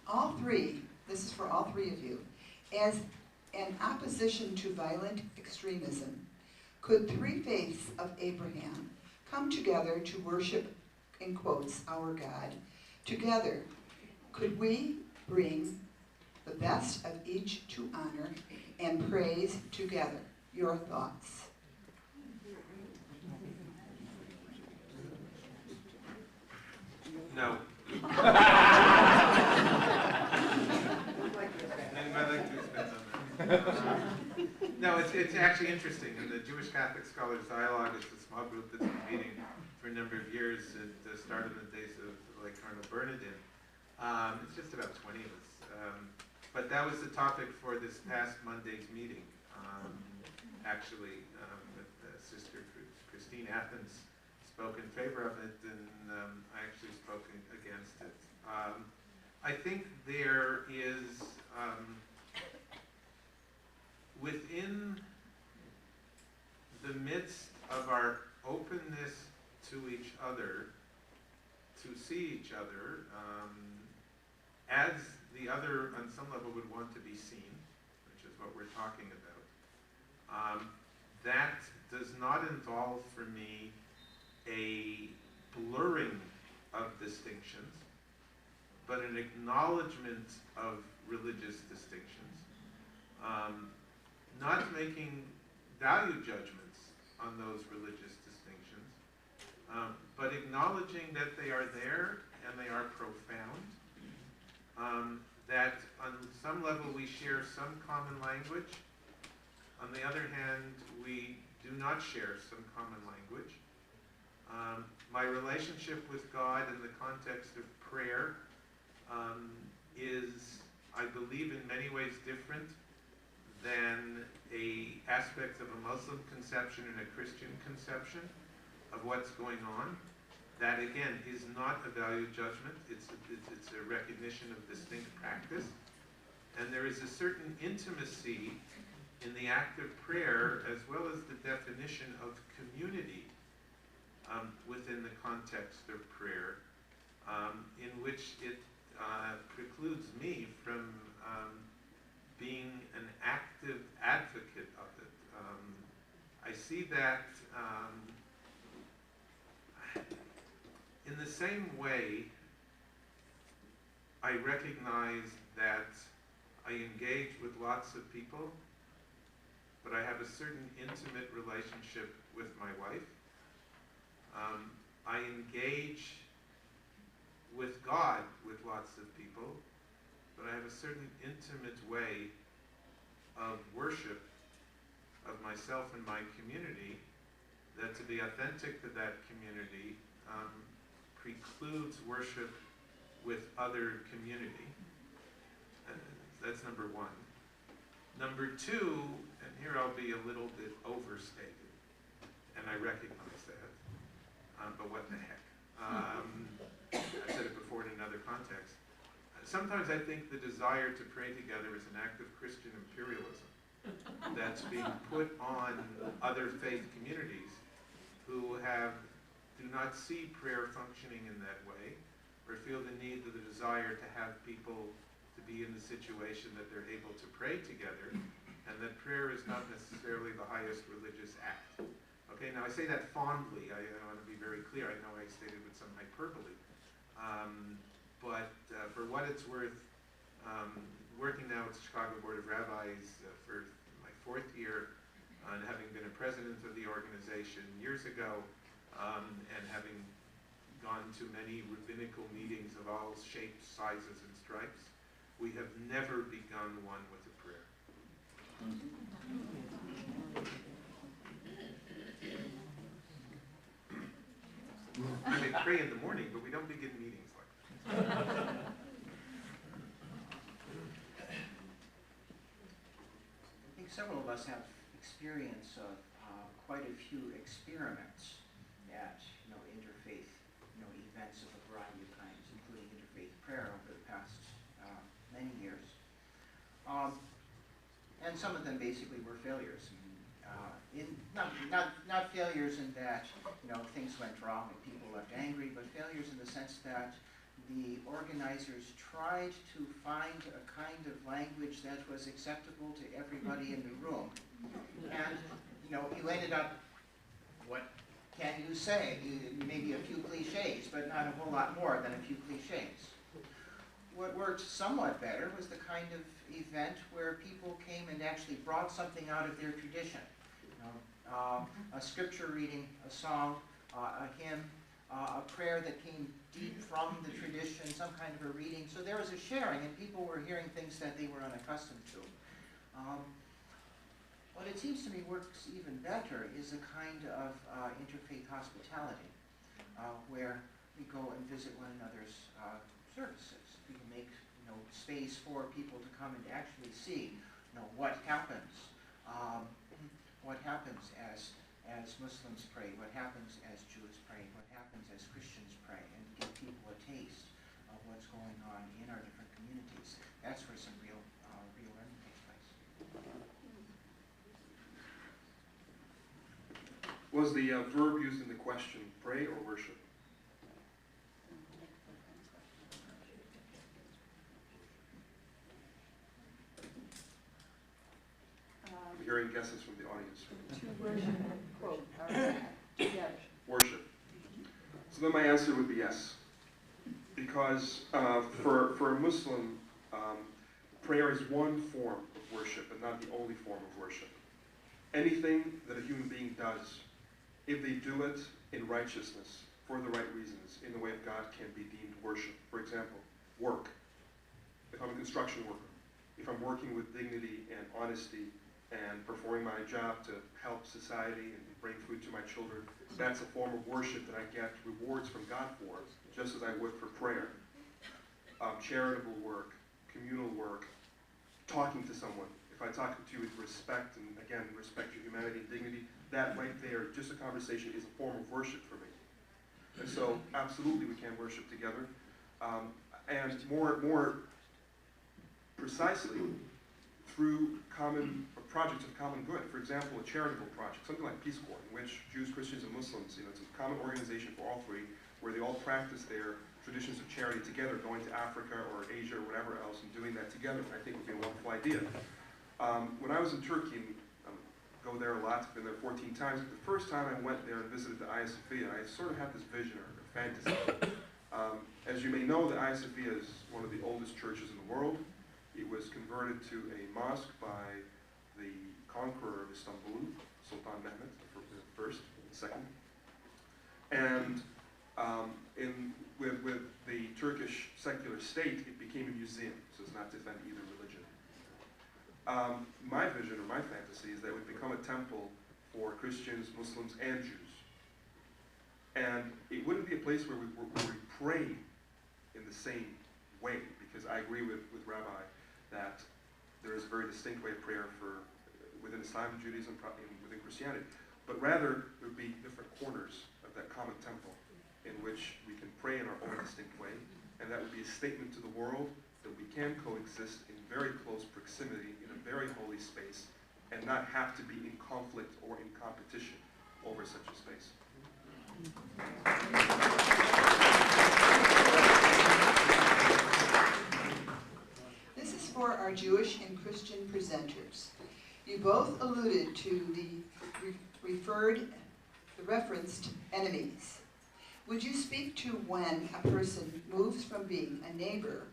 All three, this is for all three of you, as an opposition to violent extremism, could three faiths of Abraham come together to worship, in quotes, our God? Together, could we bring the best of each to honor and praise together? Your thoughts? No. No, it's actually interesting. In the Jewish Catholic Scholars Dialogue, it's a small group that's been meeting for a number of years. It started in the days of like Cardinal Bernardin. It's just about 20 of us. But that was the topic for this past Monday's meeting. Actually, with Sister Christine Athens spoke in favor of it, and I actually spoke against it. I think there is, within the midst of our openness to each other, to see each other, as the other on some level would want to be seen, which is what we're talking about, that does not involve for me a blurring of distinctions, but an acknowledgement of religious distinctions, not making value judgments on those religious distinctions, but acknowledging that they are there and they are profound, that on some level we share some common language. On the other hand, we do not share some common language. My relationship with God in the context of prayer is, I believe, in many ways different than aspects of a Muslim conception and a Christian conception of what's going on. That, again, is not a value judgment. It's a recognition of distinct practice. And there is a certain intimacy in the act of prayer, as well as the definition of community within the context of prayer, in which it precludes me from being an active advocate of it. I see that in the same way I recognize that I engage with lots of people, but I have a certain intimate relationship with my wife. I engage with God with lots of people, but I have a certain intimate way of worship of myself and my community that, to be authentic to that community, precludes worship with other community. That's number one. Number two, and here I'll be a little bit overstated, and I recognize that, but what the heck. I said it before in another context. Sometimes I think the desire to pray together is an act of Christian imperialism that's being put on other faith communities who do not see prayer functioning in that way, or feel the need or the desire to have people to be in the situation that they're able to pray together, and that prayer is not necessarily the highest religious act. Okay, now I say that fondly. I want to be very clear. I know I stated with some hyperbole. But for what it's worth, working now at the Chicago Board of Rabbis for my 4th year, and having been a president of the organization years ago, and having gone to many rabbinical meetings of all shapes, sizes, and stripes, we have never begun one with a prayer. We may pray in the morning, but we don't begin meetings like that. I think several of us have experience of quite a few experiments at interfaith events of a variety of kinds, including interfaith prayer over the past many years. And some of them basically were failures. Not failures in that things went wrong and people left angry, but failures in the sense that the organizers tried to find a kind of language that was acceptable to everybody in the room. And you ended up, what can you say? Maybe a few cliches, but not a whole lot more than a few cliches. What worked somewhat better was the kind of event where people came and actually brought something out of their tradition. A scripture reading, a song, a hymn, a prayer that came deep from the tradition, some kind of a reading. So there was a sharing, and people were hearing things that they were unaccustomed to. What it seems to me works even better is a kind of interfaith hospitality, where we go and visit one another's services. We can make space for people to come and actually see what happens. What happens as Muslims pray, what happens as Jews pray, what happens as Christians pray, and give people a taste of what's going on in our different communities. That's where some real learning takes place. Was the verb used in the question pray or worship? I'm hearing guesses from the audience. To worship, quote, yes. Worship. So then my answer would be yes. Because for a Muslim, prayer is one form of worship and not the only form of worship. Anything that a human being does, if they do it in righteousness, for the right reasons, in the way of God, can be deemed worship. For example, work. If I'm a construction worker, if I'm working with dignity and honesty and performing my job to help society and bring food to my children, that's a form of worship that I get rewards from God for, just as I would for prayer. Charitable work, communal work, talking to someone. If I talk to you with respect, and again, respect your humanity and dignity, that right there, just a conversation, is a form of worship for me. And so, absolutely, we can worship together. And more precisely, through projects of common good. For example, a charitable project, something like Peace Corps, in which Jews, Christians, and Muslims, it's a common organization for all three, where they all practice their traditions of charity together, going to Africa or Asia or whatever else, and doing that together, I think would be a wonderful idea. When I was in Turkey, go there a lot, I've been there 14 times. The first time I went there and visited the Hagia Sophia, I sort of had this vision or fantasy. As you may know, the Hagia Sophia is one of the oldest churches in the world. It was converted to a mosque by the conqueror of Istanbul, Sultan Mehmet, the first, the second. And with the Turkish secular state, it became a museum, so it's not to defend either religion. My vision or my fantasy is that it would become a temple for Christians, Muslims, and Jews. And it wouldn't be a place where we pray in the same way, because I agree with Rabbi that there is a very distinct way of prayer within Islam, Judaism, within Christianity. But rather, there would be different corners of that common temple in which we can pray in our own distinct way, and that would be a statement to the world that we can coexist in very close proximity in a very holy space and not have to be in conflict or in competition over such a space. This is for our Jewish and Christian presenters. You both alluded to the referenced enemies. Would you speak to when a person moves from being a neighbor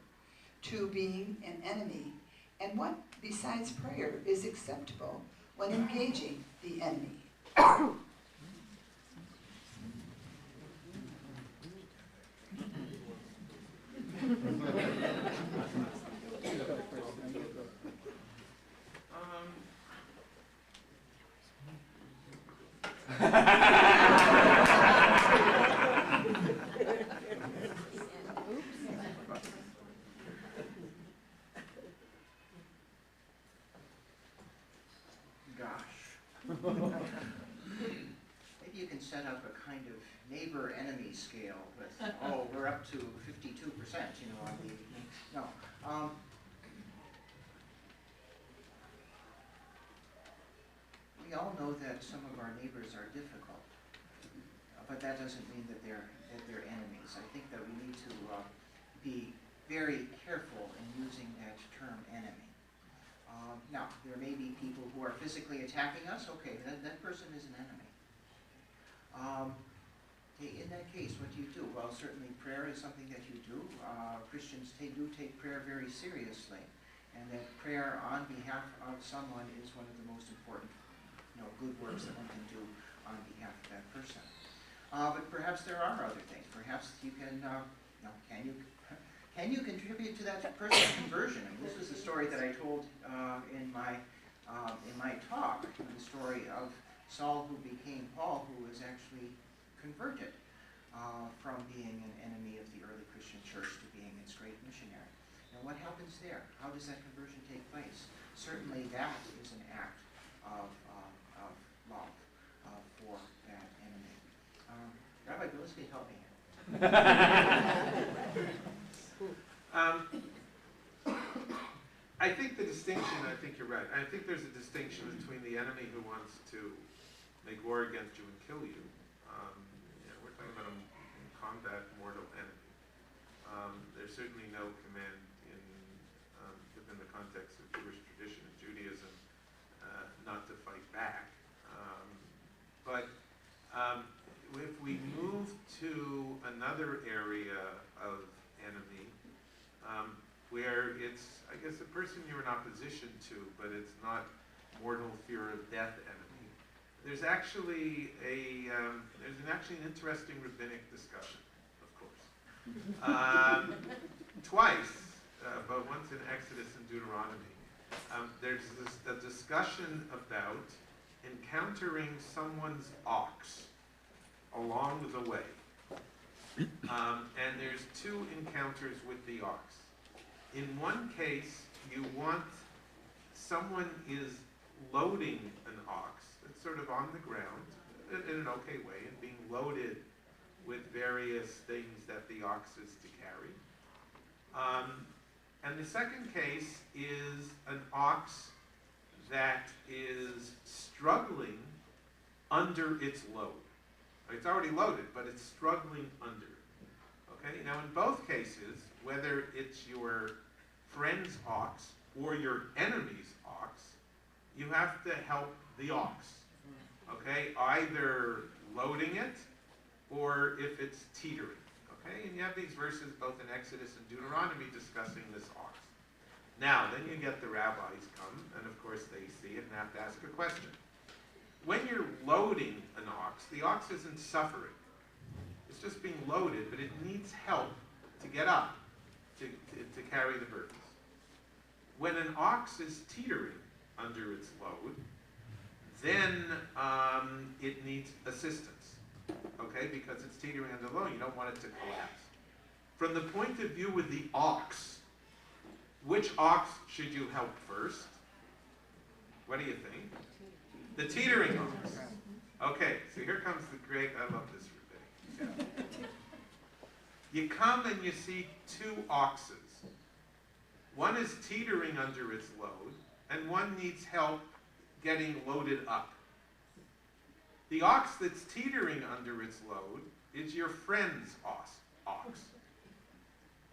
to being an enemy, And what, besides prayer, is acceptable when engaging the enemy? Maybe you can set up a kind of neighbor-enemy scale with, oh, we're up to 52%, you know, on the, no. We all know that some of our neighbors are difficult, but that doesn't mean that they're enemies. I think that we need to be very careful in using that term enemy. Now, there may be people who are physically attacking us. Okay, that person is an enemy. In that case, what do you do? Well, certainly prayer is something that you do. Christians do take prayer very seriously, and that prayer on behalf of someone is one of the most important, good works that one can do on behalf of that person. But perhaps there are other things. Perhaps you can, can you contribute to that person's conversion? And this is the story that I told in my talk, the story of Saul, who became Paul, who was actually converted from being an enemy of the early Christian church to being its great missionary. And what happens there? How does that conversion take place? Certainly that is an act of love for that enemy. Rabbi Bileski, help me here. I think the distinction, I think you're right. I think there's a distinction between the enemy who wants to make war against you and kill you. We're talking about a combat mortal enemy. There's certainly no command within the context of Jewish tradition and Judaism not to fight back. But if we move to another area of enemy, where it's, I guess, a person you're in opposition to, but it's not mortal fear of death enemy. There's actually an interesting rabbinic discussion, of course. Twice, but once in Exodus and Deuteronomy, there's a discussion about encountering someone's ox along the way. And there's two encounters with the ox. In one case, someone is loading an ox. It's sort of on the ground in an okay way and being loaded with various things that the ox is to carry. And the second case is an ox that is struggling under its load. It's already loaded, but it's struggling under it. Okay? Now, in both cases, whether it's your friend's ox or your enemy's ox, you have to help the ox. Okay? Either loading it or if it's teetering. Okay? And you have these verses both in Exodus and Deuteronomy discussing this ox. Now, then you get the rabbis come, and of course they see it and have to ask a question. When you're loading an ox, the ox isn't suffering. It's just being loaded, but it needs help to get up, to carry the burdens. When an ox is teetering under its load, then it needs assistance, okay? Because it's teetering under load, you don't want it to collapse. From the point of view of the ox, which ox should you help first? What do you think? The teetering ox. Okay, so here comes the great, I love this ribbon. You come and you see two oxes. One is teetering under its load, and one needs help getting loaded up. The ox that's teetering under its load is your friend's ox.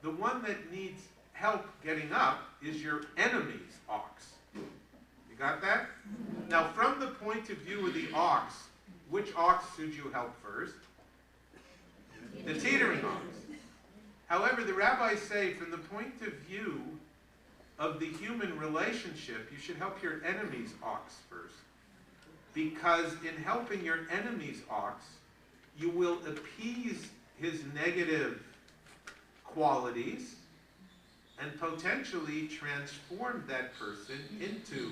The one that needs help getting up is your enemy's ox. You got that? Now, from the point of view of the ox, which ox should you help first? The teetering ox. However, the rabbis say from the point of view of the human relationship, you should help your enemy's ox first. Because in helping your enemy's ox, you will appease his negative qualities and potentially transform that person into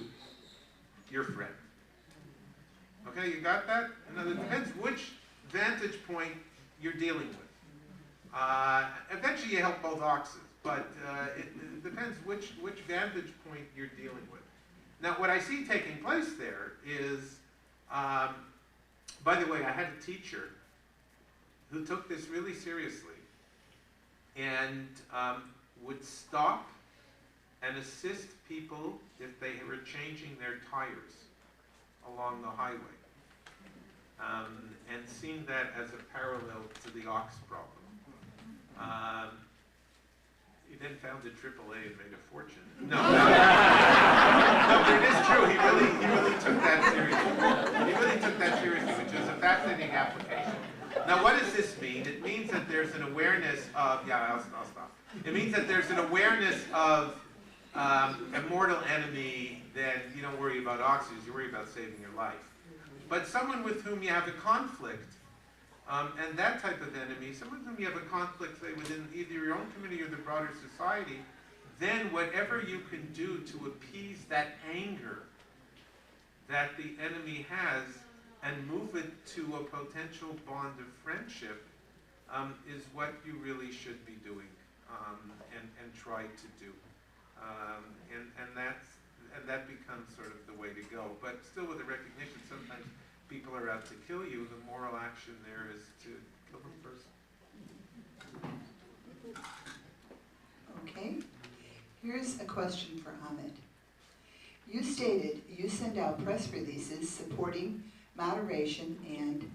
your friend. Okay, you got that? Now, it depends which vantage point you're dealing with. Eventually you help both oxes, but it depends which vantage point you're dealing with. Now, what I see taking place there is, by the way, I had a teacher who took this really seriously and would stop and assist people if they were changing their tires along the highway, and seeing that as a parallel to the ox problem. He then founded AAA and made a fortune. No, no, but it is true. He really took that seriously. He really took that seriously, which is a fascinating application. Now, what does this mean? It means that there's an awareness of, I'll stop. It means that there's an awareness of a mortal enemy. Then you don't worry about oxes, you worry about saving your life. But someone with whom you have a conflict, and that type of enemy, someone with whom you have a conflict, say, within either your own community or the broader society, then whatever you can do to appease that anger that the enemy has and move it to a potential bond of friendship is what you really should be doing and try to do. And that becomes sort of the way to go. But still with the recognition, sometimes people are out to kill you. The moral action there is to kill them first. Okay. Here's a question for Ahmed. You stated you send out press releases supporting moderation and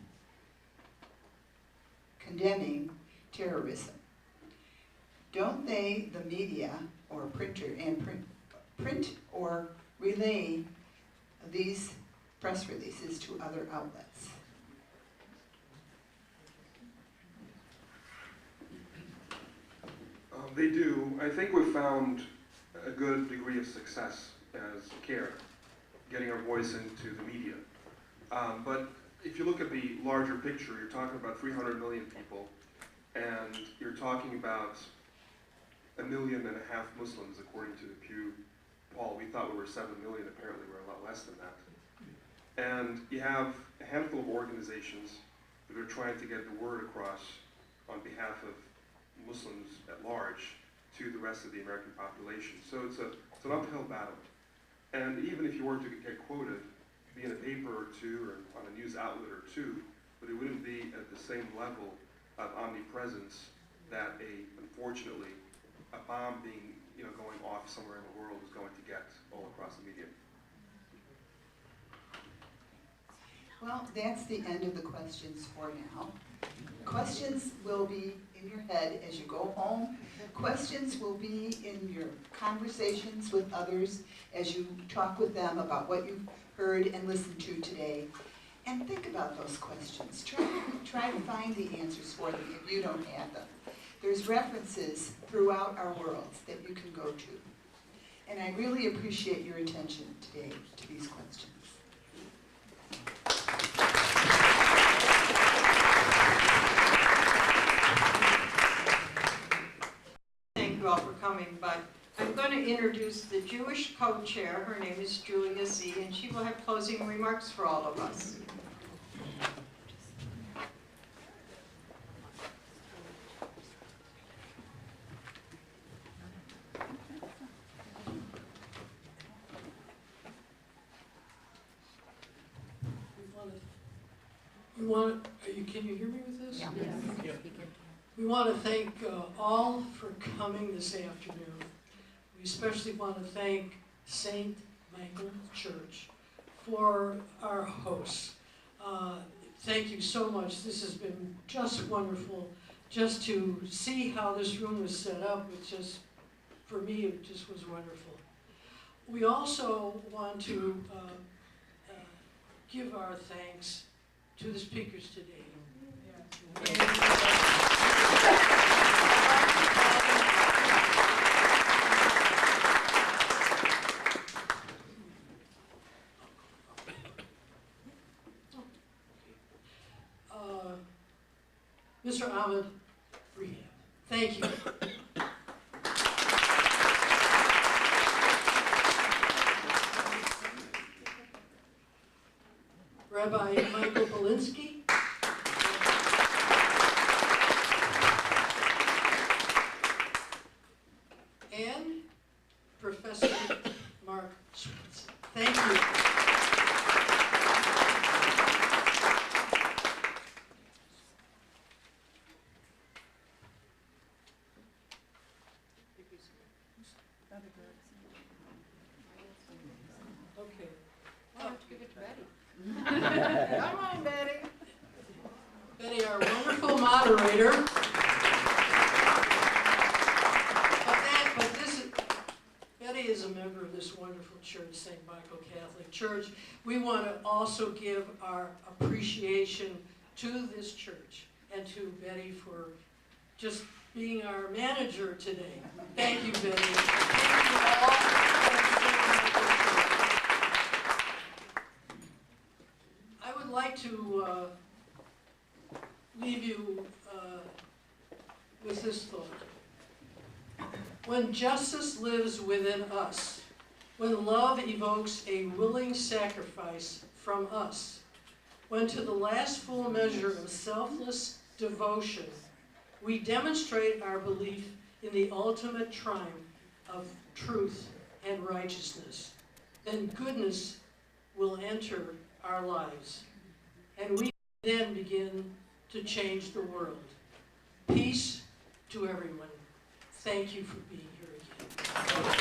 condemning terrorism. Don't they, the media or printer, and print or relay these press releases to other outlets? They do. I think we've found a good degree of success as CARE, getting our voice into the media. But if you look at the larger picture, you're talking about 300 million people, and you're talking about 1.5 million Muslims, according to the Pew poll. We thought we were 7 million, apparently we're a lot less than that. And you have a handful of organizations that are trying to get the word across on behalf of Muslims at large to the rest of the American population. So it's an uphill battle. And even if you were to get quoted, be in a paper or two or on a news outlet or two, but it wouldn't be at the same level of omnipresence that unfortunately, a bomb being, going off somewhere in the world is going to get all across the media. Well, that's the end of the questions for now. Questions will be in your head as you go home. Questions will be in your conversations with others as you talk with them about what you've heard and listened to today. And think about those questions. Try to find the answers for them if you don't have them. There's references throughout our worlds that you can go to. And I really appreciate your attention today to these questions. Thank you all for coming, but I'm going to introduce the Jewish co-chair. Her name is Julia Z, and she will have closing remarks for all of us. Can you hear me with this? Yeah. Yeah. We want to thank all for coming this afternoon. We especially want to thank St. Michael Church for our hosts. Thank you so much. This has been just wonderful. Just to see how this room was set up, it just, for me, it just was wonderful. We also want to give our thanks to the speakers today. Mr. Ahmed Rehab. Thank you. Rabbi Michael Belinsky. And Professor Mark Schwartz. Thank you. Okay. Why don't you give it to Betty? Come on, Betty. Betty, our wonderful moderator. Betty is a member of this wonderful church, St. Michael Catholic Church. We want to also give our appreciation to this church and to Betty for just being our manager today. Thank you, Betty. Thank you all. I would like to leave you with this thought. When justice lives within us, when love evokes a willing sacrifice from us, when to the last full measure of selfless devotion, we demonstrate our belief in the ultimate triumph of truth and righteousness, then goodness will enter our lives, and we then begin to change the world. Peace to everyone. Thank you for being here again.